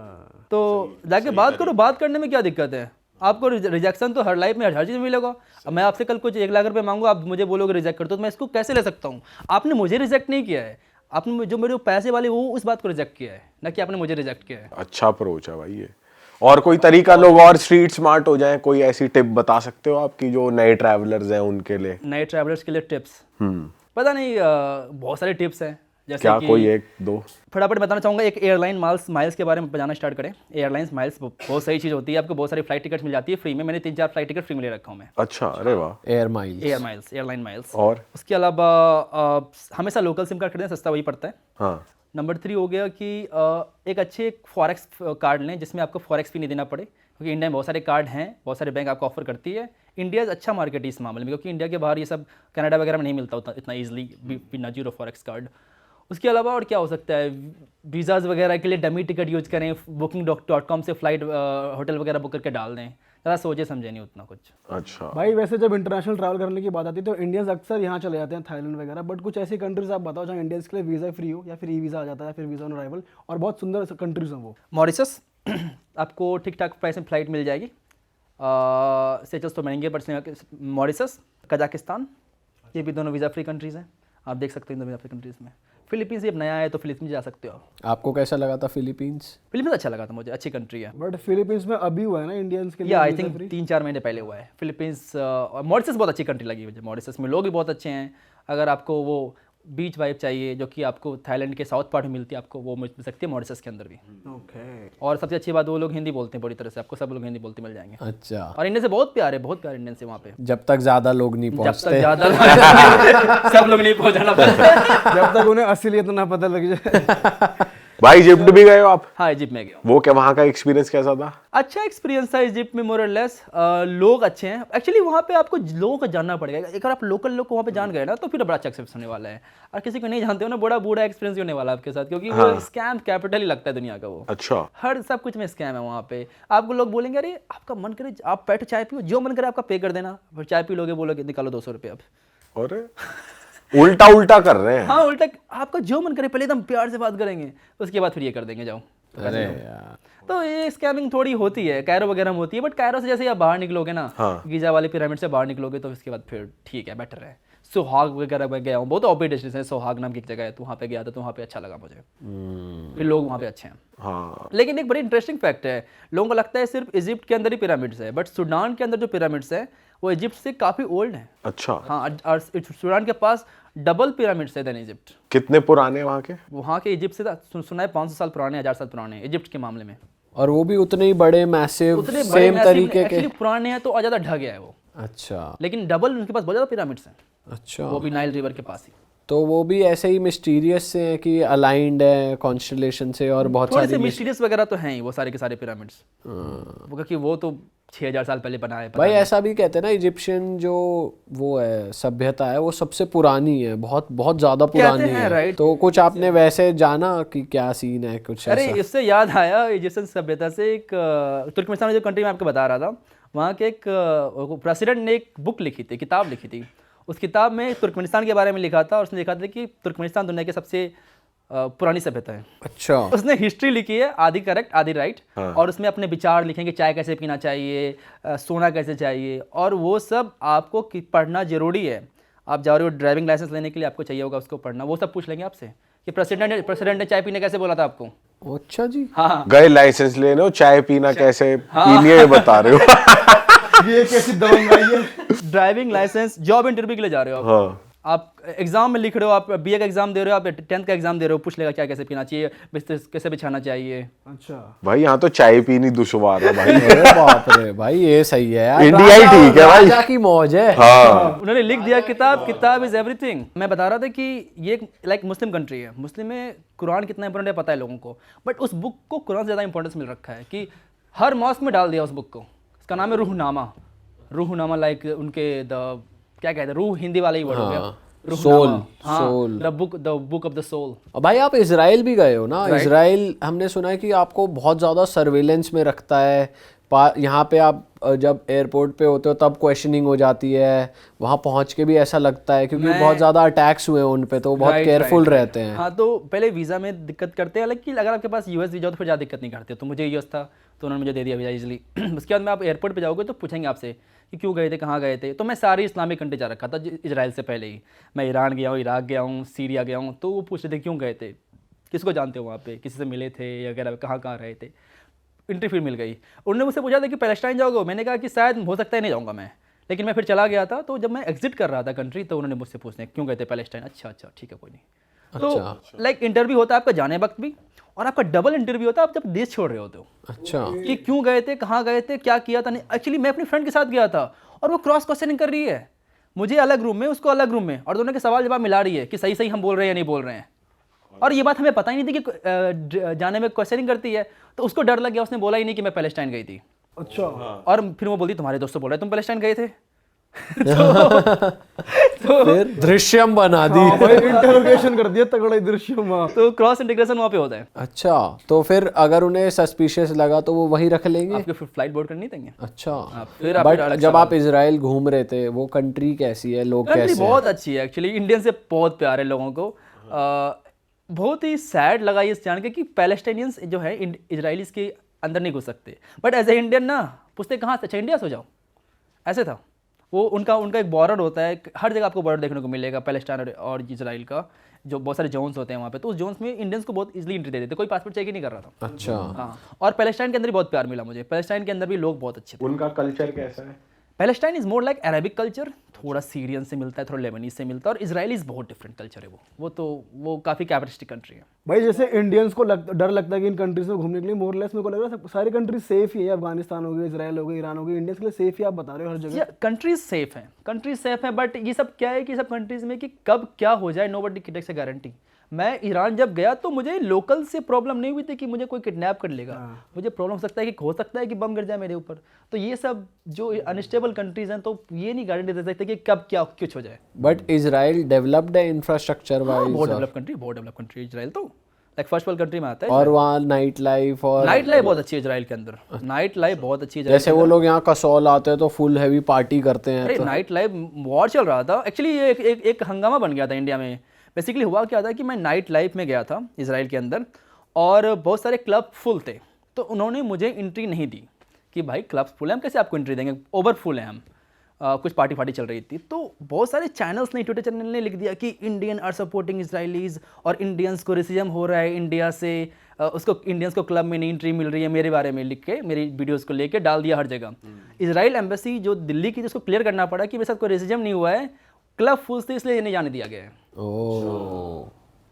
तो जाके बात करो, बात करने में क्या दिक्कत है? आपको रिजेक्शन तो हर लाइफ में हर चीज़ में मिलेगा। अब मैं आपसे कल कुछ 1 लाख रुपए मांगू, आप मुझे बोलोगे रिजेक्ट कर दो, तो मैं इसको कैसे ले सकता हूँ? आपने मुझे रिजेक्ट नहीं किया है, आपने जो मेरे पैसे वाले वो उस बात को रिजेक्ट किया है, ना कि आपने मुझे रिजेक्ट किया है। अच्छा अप्रोच है भाई ये। और कोई तरीका लोग और स्ट्रीट स्मार्ट हो जाएं, कोई ऐसी टिप बता सकते हो आपकी जो नए ट्रैवलर्स हैं उनके लिए? नए ट्रैवलर्स के लिए टिप्स पता नहीं, बहुत सारे टिप्स हैं। जैसे क्या कि कोई 1-2 फटाफट बताना चाहूँगा। एक एयरलाइन माइल्स के बारे में बताना स्टार्ट करें। एयरलाइंस माइल्स बहुत सही चीज़ होती है, आपको बहुत सारी फ्लाइट टिकट्स मिल जाती है फ्री में। मैंने 3-4 फ्लाइट टिकट फ्री में ले रखा हूँ मैं। अच्छा, अरे वाह। Airline miles. और उसके अलावा हमेशा लोकल सिम कार्ड खरीदें, सस्ता वही पड़ता है। हाँ, नंबर 3 हो गया कि एक अच्छे फॉरेक्स कार्ड लें जिसमें आपको फॉरेक्स फी नहीं देना पड़े, क्योंकि इंडिया में बहुत सारे कार्ड हैं, बहुत सारे बैंक आपको ऑफर करती है। इंडिया अच्छा मार्केट है इस मामले में, क्योंकि इंडिया के बाहर ये सब कनाडा वगैरह में नहीं मिलता उतना इतना ईजिली बिना जीरो फॉरेक्स कार्ड। उसके अलावा और क्या हो सकता है, वीज़ाज़ वगैरह के लिए डमी टिकट यूज़ करें, booking.com से फ्लाइट होटल वगैरह बुक करके डाल दें, ज़्यादा सोचे समझे नहीं उतना कुछ। अच्छा भाई वैसे जब इंटरनेशनल ट्रैवल करने की बात आती है तो इंडियंस अक्सर यहाँ चले जाते हैं, थाईलैंड वगैरह, बट कुछ ऐसी कंट्रीज आप बताओ जहाँ इंडियंस के लिए वीज़ा फ्री हो या फिर ई वीज़ा आ जाता है या फिर वीज़ा ऑन अराइवल, और बहुत सुंदर कंट्रीज हैं वो। मॉरिशस आपको ठीक ठाक प्राइस में फ़्लाइट मिल जाएगी, सेचल्स तो महंगे पर मॉरिशस, कजाकिस्तान, ये भी दोनों वीज़ा फ्री कंट्रीज़ हैं, आप देख सकते हैं दोनों वीज़ा फ्री कंट्रीज़ में। फिलीपींस ये नया है तो फिलीपींस जा सकते हो आप। आपको कैसा लगा था फिलीपींस? फिलीपींस अच्छा लगा था मुझे, अच्छी कंट्री है। बट फिलीपींस में अभी हुआ है ना इंडियंस के लिए या आई visa थिंक free? 3-4 महीने पहले हुआ है फिलीपींस। और मॉरिशस बहुत अच्छी कंट्री लगी मुझे, मॉरिशस में लोग भी बहुत अच्छे हैं। अगर आपको वो बीच वाइब चाहिए जो कि आपको थाईलैंड के साउथ पार्ट में मिलती है, आपको वो मिल सकती है मॉरिशस के अंदर भी। ओके। और सबसे अच्छी बात वो लोग हिंदी बोलते हैं पूरी तरह से, आपको सब लोग हिंदी बोलते मिल जाएंगे। अच्छा, और इंडिया से बहुत प्यार है, बहुत प्यार इंडियन से वहाँ पे। जब तक ज्यादा लोग नहीं जब तक पहुंचते। ज़्यादा सब लोग नहीं पहुँचाना पड़ता। जब तक उन्हें असलियत ना पता लग जाए। भाई इजिप्ट भी गए हो आप? हाँ, इजिप्ट में गया हूँ। वो क्या वहाँ का एक्सपीरियंस कैसा था? अच्छा एक्सपीरियंस था इजिप्ट में, मोर और लेस। लोग अच्छे हैं एक्चुअली, वहाँ पे आपको लोगों को जानना पड़ेगा। एक बार आप लोकल लोग को वहाँ पे जान गए ना तो फिर बड़ा अच्छा एक्सपीरियंस होने वाला है। और किसी को नहीं जानते हो ना, बड़ा बूढ़ा एक्सपीरियंस होने वाला है आपके साथ, क्योंकि वो स्कैम कैपिटल ही लगता है दुनिया का वो। अच्छा हर सब कुछ में स्कैम है वहाँ पे। आपको लोग बोलेंगे अरे आपका मन करे आप बैठो चाय पियो, जो मन करे आपका पे कर देना, फिर चाय पी लोगे, बोलोगे निकालो 200 रुपये आप। और उल्टा उल्टा कर रहे हैं। हाँ उल्टा, आपका जो मन करे पहले एकदम प्यार से बात करेंगे, उसके बाद फिर ये कर देंगे जाओ। अरे यार, तो ये स्कैमिंग थोड़ी होती है, कायरो वगैरह में होती है, बट कायरो से जैसे आप बाहर निकलोगे ना, गीजा वाले पिरामिड से बाहर निकलोगे तो उसके बाद फिर ठीक है, बेटर है। सोहाग वगैरह में गया हूँ, बहुत ऑपी डिस्ट्रिक्ट है, सोहाग नाम की एक जगह है, तो वहाँ पे गया था, तो वहाँ पे अच्छा लगा मुझे। फिर लोग वहाँ पे अच्छे हैं। हाँ लेकिन एक बड़ी इंटरेस्टिंग फैक्ट है, लोगों को लगता है सिर्फ इजिप्ट के अंदर ही पिरामिड्स है, बट सूडान के अंदर जो पिरामिड्स है वो इजिप्ट से काफ़ी ओल्ड हैं। अच्छा, हाँ, और सूडान के पास डबल पिरामिड्स है देन इजिप्ट। कितने पुराने वहाँ के? वहाँ के इजिप्ट से सुना है 500 साल पुराने, 1000 साल पुराने इजिप्ट के मामले में। और वो भी उतने ही बड़े मैसिव उतने सेम तरीके के। एक्चुअली पुराने हैं तो और ज़्यादा ढह गया है वो, अच्छा लेकिन डबल उनके पास बहुत ज़्यादा पिरामिड्स हैं, अच्छा। वो भी नाइल रिवर के पास ही। तो वो भी ऐसे ही मिस्टीरियस से हैं कि अलाइंड है कॉन्स्टेलेशन से, और बहुत थोड़े से सारी मिस्टीरियस वगैरह तो हैं ही वो सारे के सारे पिरामिड्स, वो क्योंकि वो तो 6000 साल पहले बना है। पता भाई नहीं। ऐसा भी कहते हैं ना, इजिप्शियन जो वो है सभ्यता है वो सबसे पुरानी है, बहुत बहुत ज्यादा पुरानी हैं, है। right? तो कुछ आपने वैसे जाना कि क्या सीन है कुछ अरे ऐसा? इससे याद आया, इजिप्शियन सभ्यता से एक तुर्कमेनिस्तान जो कंट्री में आपको बता रहा था, वहाँ के एक प्रेसिडेंट ने एक बुक लिखी थी, किताब लिखी थी। उस किताब में तुर्कमेनिस्तान के बारे में लिखा था, और उसने लिखा था कि तुर्कमेनिस्तान दुनिया की सबसे पुरानी सभ्यता है। अच्छा, उसने हिस्ट्री लिखी है, आधी करेक्ट आधी राइट, और उसमें अपने विचार लिखेंगे, चाय कैसे पीना चाहिए, सोना कैसे चाहिए, और वो सब आपको पढ़ना जरूरी है। आप जा रहे हो ड्राइविंग लाइसेंस लेने के लिए, आपको चाहिए होगा उसको पढ़ना, वो सब पूछ लेंगे आपसे कि प्रेसिडेंट ने चाय पीने कैसे बोला था आपको। अच्छा जी। हाँ, गए लाइसेंस लेने हो, चाय पीना कैसे पीनी है ये बता रहे हो। ये कैसी दबंग आई है। ड्राइविंग लाइसेंस, जॉब इंटरव्यू के लिए जा रहे हो हाँ आप एग्जाम में लिख रहे हो, आप बीए का एग्जाम दे रहे हो, आप 10th का एग्जाम दे रहे हो, पूछ लेगा क्या कैसे पीना चाहिए, बिस्तर कैसे बिछाना चाहिए। अच्छा भाई यहाँ तो चाय पीनी दुश्वार है भाई। अरे बाप रे भाई, ये सही है यार, इंडिया ही ठीक है भाई। राजा की मौज है। हाँ उन्होंने लिख दिया किताब इज एवरीथिंग। मैं बता रहा था कि ये लाइक मुस्लिम कंट्री है, मुस्लिम में कुरान कितना इंपॉर्टेंट है पता है लोगों को, बट उस बुक को कुरान से ज़्यादा इंपॉर्टेंस मिल रखा है कि हर मॉस्क में डाल दिया उस बुक को। इसका नाम है रूहनामा, लाइक उनके द क्या कहते हैं, रूह हिंदी वाला ही वर्ड हो गया, soul, soul, the book of the soul. और भाई आप इजराइल भी गए हो ना? इजराइल हमने सुना है कि आपको बहुत ज़्यादा सर्वेलेंस में रखता है। यहाँ पे आप जब एयरपोर्ट पे होते हो तब क्वेश्चनिंग हो जाती है, वहाँ पहुँच के भी ऐसा लगता है क्योंकि बहुत ज़्यादा अटैक्स हुए हैं उन पे, तो बहुत केयरफुल रहते हैं। हाँ, तो पहले वीज़ा में दिक्कत करते हैं, लेकिन अगर आपके पास यूएस वीज़ा हो तो फिर ज़्यादा दिक्कत नहीं करते। तो मुझे यूएस था तो उन्होंने मुझे दे दिया वीज़ा इजीली। उसके बाद में आप एयरपोर्ट पे जाओगे तो पूछेंगे आपसे कि क्यों गए थे, कहाँ गए थे। तो मैं सारी इस्लामिक कंट्री जा रखा था इजराइल से पहले ही। मैं ईरान गया हूँ, इराक गया हूँ, सीरिया गया हूँ। तो वो पूछ रहे थे क्यों गए थे, किसको जानते हो वहाँ पे, किसी से मिले थे वगैरह, कहाँ कहाँ रहे थे। एंट्री फिर मिल गई। उन्होंने मुझसे पूछा था कि पैलेस्टाइन जाओगे, मैंने कहा कि शायद हो सकता है नहीं जाऊँगा मैं, लेकिन मैं फिर चला गया था। तो जब मैं एग्जिट कर रहा था कंट्री तो उन्होंने मुझसे पूछने क्यों गए थे पैलेस्टाइन। अच्छा ठीक है कोई नहीं। तो लाइक इंटरव्यू होता है आपका जाने वक्त भी, और आपका डबल इंटरव्यू होता है आप जब देश छोड़ रहे होते हो। अच्छा, कि क्यों गए थे, कहाँ गए थे, क्या किया था। नहीं, एक्चुअली मैं अपनी फ्रेंड के साथ गया था और वो क्रॉस क्वेश्चनिंग कर रही है, मुझे अलग रूम में, उसको अलग रूम में, और दोनों के सवाल जवाब मिला रही है कि सही हम बोल रहे हैं या नहीं बोल रहे हैं। और ये बात हमें पता ही नहीं थी कि जाने में क्वेश्चनिंग करती है। तो उसको डर लग गया, उसने बोला ही नहीं कि मैं पैलेस्टाइन गई थी। अच्छा और फिर वो बोलती तुम्हारे दोस्त तो बोल रहे तुम पैलेस्टाइन गए थे। फिर दृश्यम बना दी। हाँ भाई, इंटरोगेशन कर दिया तगड़ा दृश्य में। तो क्रॉस इंटीग्रेशन वहाँ पे होता है। अच्छा, तो फिर अगर उन्हें सस्पिशियस लगा तो वो वही रख लेंगे? आपके फिर फ्लाइट बोर्ड करनी देंगे। अच्छा, फिर आप बट अलग जब आप इजराइल घूम रहे थे वो कंट्री कैसी है, लोग कंट्री कैसे हैं? बहुत अच्छी है एक्चुअली, इंडियन से बहुत प्यार है लोगों को। बहुत ही सैड लगा ये जान के कि पैलेस्टाइनियंस जो है इजराइलीज के अंदर नहीं घुस सकते, बट एज ए इंडियन ना पूछते कहाँ से, अच्छा इंडिया से हो जाओ, ऐसे था वो। उनका एक बॉर्डर होता है, हर जगह आपको बॉर्डर देखने को मिलेगा पैलेस्टाइन और इजराइल का, जो बहुत सारे जोन्स होते हैं वहाँ पे, तो उस जोन्स में इंडियंस को बहुत इजीली एंट्री दे देते, कोई पासपोर्ट चेक ही नहीं कर रहा था। अच्छा, हाँ, और पैलेस्टाइन के अंदर भी बहुत प्यार मिला मुझे, पैलेस्टाइन के अंदर भी लोग बहुत अच्छे थे। उनका कल्चर कैसा है? Palestine is more like Arabic culture, थोड़ा सीरियन से मिलता है, थोड़ा लेबनीज से मिलता है, और इजराइलीज बहुत डिफरेंट कल्चर है वो काफ़ी कैपिटलिस्टिक कंट्री है। भाई जैसे इंडियंस को डर लगता है कि इन कंट्रीज में घूमने के लिए, मोरलेस मेरे को लग रहा है सारी कंट्रीज सेफ ही है। अफगानिस्तान हो गई, इजराइल हो गई, ईरान हो गई, इंडियंस के लिए सेफ ही आप बता रहे हो हर जगह। कंट्रीज सेफ है, बट ये सब क्या है कि सब कंट्रीज में कि कब क्या हो जाए nobody takes a guarantee. मैं ईरान जब गया तो मुझे लोकल से प्रॉब्लम नहीं हुई थी कि मुझे कोई किडनैप कर लेगा। मुझे प्रॉब्लम हो सकता है कि हो सकता है कि बम गिर जाए मेरे ऊपर। तो ये सब जो अनस्टेबल कंट्रीज हैं तो ये नहीं गारंटी दे सकते कि कब क्या कुछ हो जाए। बट इजराइल डेवलप्ड है इंफ्रास्ट्रक्चर वाइज, बहुत डेवलप कंट्री इजराइल, तो लाइक फर्स्ट वर्ल्ड कंट्री में आता है। और वहाँ नाइट लाइफ बहुत अच्छी है इजराइल के अंदर, नाइट लाइफ बहुत अच्छी है। जैसे वो लोग यहाँ कसौल आते हैं तो फुल हैवी पार्टी करते हैं। अरे नाइट लाइफ वॉर चल रहा था एक्चुअली, ये एक हंगामा बन गया था इंडिया में। बेसिकली हुआ क्या था कि मैं नाइट लाइफ में गया था इजराइल के अंदर, और बहुत सारे क्लब फुल थे, तो उन्होंने मुझे एंट्री नहीं दी कि भाई क्लब्स फुल है, हम कैसे आपको एंट्री देंगे, ओवर फुल है हम। कुछ पार्टी चल रही थी, तो बहुत सारे चैनल्स ने, ट्विटर चैनल ने लिख दिया कि इंडियन आर सपोर्टिंग इजराइलीज और इंडियंस को रेसिज्म हो रहा है इंडिया से, उसको इंडियंस को क्लब में नहीं एंट्री मिल रही है, मेरे बारे में लिख के मेरी वीडियोस को लेके डाल दिया हर जगह। इजराइल एम्बेसी जो दिल्ली की, जिसको क्लियर करना पड़ा कि मेरे साथ कोई रेसिज्म नहीं हुआ है, क्लब फुल थे इसलिए इन्हें जाने दिया गया है।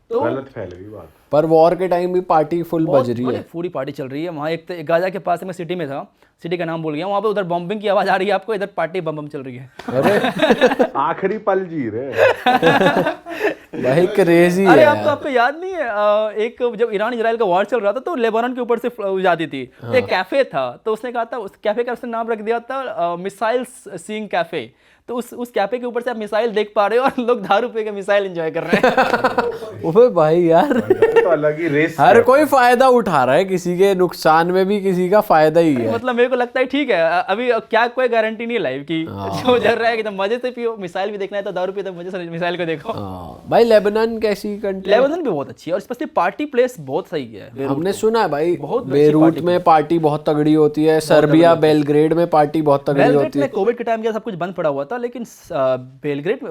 तो गलत फैल गई बात। पर वॉर के टाइम भी पार्टी फुल बज रही है, पूरी पार्टी चल रही है वहाँ। एक तो गाजा के पास मैं सिटी में था, सिटी का नाम भूल गया, वहाँ पे उधर बॉम्बिंग की आवाज़ आ रही है आपको, इधर पार्टी बम चल रही है। अरे आखिरी पल जी रहे भाई क्रेजी है। अरे आपको याद नहीं है, एक जब ईरान इजराइल का वॉर चल रहा था तो लेबनान के ऊपर से जाती थी, तो एक कैफे था, तो उसने कहा था, उस कैफे का उसने नाम रख दिया था मिसाइल सीइंग कैफे। तो उस कैफे के ऊपर से आप मिसाइल देख पा रहे हो और लोग दारू पी के मिसाइल एंजॉय कर रहे हैं। ओए भाई यार, तो अलग ही रेस हर कोई फायदा उठा रहा है, किसी के नुकसान में भी किसी का फायदा ही है। मतलब मेरे को लगता है ठीक है, अभी क्या कोई गारंटी नहीं है लाइफ की, जो जल रहा है कि मजे से पियो, मिसाइल भी देखना है तो दारू पियो, तो मजे से मिसाइल को देखो। भाई लेबनान कैसी कंट्री? लेबनान भी बहुत अच्छी है, और स्पेशली पार्टी प्लेस बहुत सही है। हमने सुना है भाई, बहुत अच्छी बेरूत में पार्टी बहुत तगड़ी होती है, सर्बिया बेलग्रेड में पार्टी बहुत तगड़ी बेलग्रेड होती है। में कोविड के टाइम क्या सब कुछ बंद पड़ा हुआ था, लेकिन बेलग्रेड में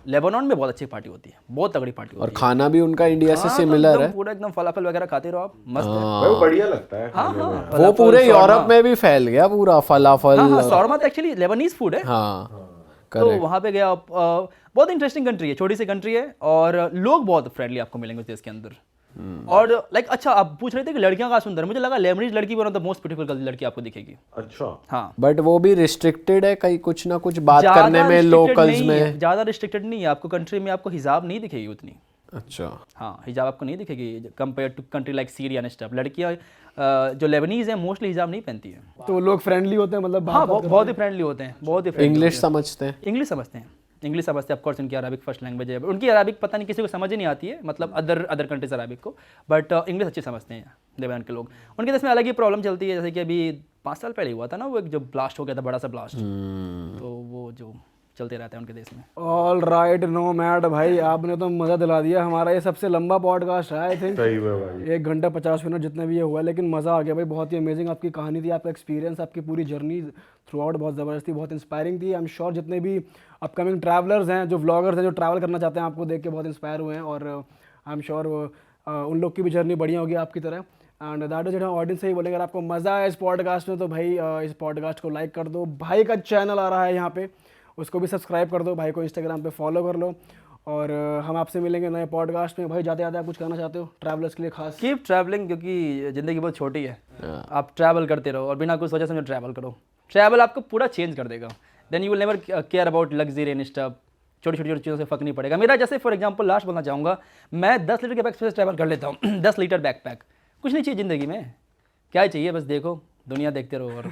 लेबनान में बहुत अच्छी पार्टी होती है, बहुत तगड़ी पार्टी होती और है। खाना भी उनका इंडिया से हाँ, तो सिमिलर एकदम है। पूरा एकदम फलाफल वगैरह खाते रहो आप, मस्त है। भाई वो बढ़िया लगता है हाँ खाने में। हाँ, वो पूरे यूरोप में भी फैल गया पूरा फलाफल। हाँ, शॉर्मा तो एक्चुअली लेबनीज फूड है। हाँ तो वहाँ पे गया, बहुत इंटरेस्टिंग कंट्री है, छोटी सी कंट्री है, और लोग बहुत फ्रेंडली आपको मिलेंगे उस देश के अंदर। और लाइक अच्छा, आप पूछ रहे थे कि लड़कियां कहाँ सुंदर है, मुझे लगा लेबनीज लड़की one of the most beautiful लड़की आपको दिखेगी। अच्छा हाँ, बट वो भी रिस्ट्रिक्टेड है कहीं, कुछ ना कुछ बात ज़्यादा करने में restricted लोकल्स नहीं है, में। ज़्यादा रिस्ट्रिक्टेड नहीं है आपको कंट्री में, आपको हिजाब नहीं दिखेगी उतनी। अच्छा, हाँ, हिजाब आपको नहीं दिखेगी compare to country like Syria and stuff. लड़कियाँ जो लेबनीज हैं मोस्टली हिजाब नहीं पहनती है। तो लोग फ्रेंडली होते हैं, मतलब हाँ, बहुत ही फ्रेंडली होते हैं, बहुत ही friendly इंग्लिश समझते हैं? इंग्लिश समझते हैं, इंग्लिश समझते हैं ऑफकोर्स, उनकी अरबिक फर्स्ट लैंग्वेज है, उनकी अरबिक पता नहीं किसी को समझ ही नहीं आती है, मतलब अदर कंट्रीज अरबिक को, बट इंग्लिश अच्छी समझते हैं लेबनान के लोग। उनके देश में अलग ही प्रॉब्लम चलती है, जैसे कि अभी 5 साल पहले हुआ था ना वो एक जो ब्लास्ट हो गया था, बड़ा सा ब्लास्ट, तो वो जो चलते रहते हैं उनके देश में। ऑल राइट, नो मैड भाई, आपने तो मज़ा दिला दिया। हमारा ये सबसे लंबा पॉडकास्ट है आई थिंक, सही में भाई 1 घंटा 50 मिनट जितना भी ये हुआ, लेकिन मज़ा आ गया भाई। बहुत ही अमेजिंग आपकी कहानी थी, आपका एक्सपीरियंस, आपकी पूरी जर्नी थ्रू आउट बहुत ज़बरदस्त थी, बहुत इंस्पायरिंग थी। आई एम श्योर जितने भी अपकमिंग ट्रैवलर्स हैं, जो व्लॉगर्स हैं, जो ट्रैवल करना चाहते हैं, आपको देख के बहुत इंस्पायर हुए हैं, और आई एम श्योर उन लोग की भी जर्नी बढ़िया होगी आपकी तरह। एंड दैट इज, जो ऑडियंस से ही बोलेंगे, अगर आपको मज़ा आया इस पॉडकास्ट में तो भाई इस पॉडकास्ट को लाइक कर दो। भाई का चैनल आ रहा है यहाँ पे, उसको भी सब्सक्राइब कर दो, भाई को इंस्टाग्राम पे फॉलो कर लो, और हम आपसे मिलेंगे नए पॉडकास्ट में। भाई जाते जाते आप कुछ कहना चाहते हो ट्रैवलर्स के लिए खास? कीप ट्रैवलिंग, क्योंकि ज़िंदगी बहुत छोटी है, आप ट्रैवल करते रहो और बिना कुछ सोचे समझे ट्रैवल करो। ट्रैवल आपको पूरा चेंज कर देगा, then you will never care about luxury and stuff. छोटी छोटी चीज़ों से फर्क नहीं पड़ेगा। मेरा जैसे फॉर एग्जांपल लास्ट बोलना चाहूँगा, मैं 10 लीटर के बैग से ट्रैवल कर लेता हूँ 10 लीटर बैकपैक, कुछ नहीं चाहिए ज़िंदगी में, क्या चाहिए, बस देखो दुनिया देखते रहो और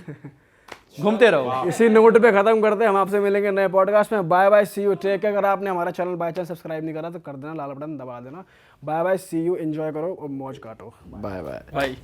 घूमते रहो। इसी नोट पे खत्म करते हैं, हम आपसे मिलेंगे नए पॉडकास्ट में। Bye bye, see you, take care. अगर आपने हमारा चैनल बाय चांस सब्सक्राइब नहीं करा तो कर देना, लाल बटन दबा देना। Bye bye, see you, enjoy करो और मौज काटो। Bye bye. भाई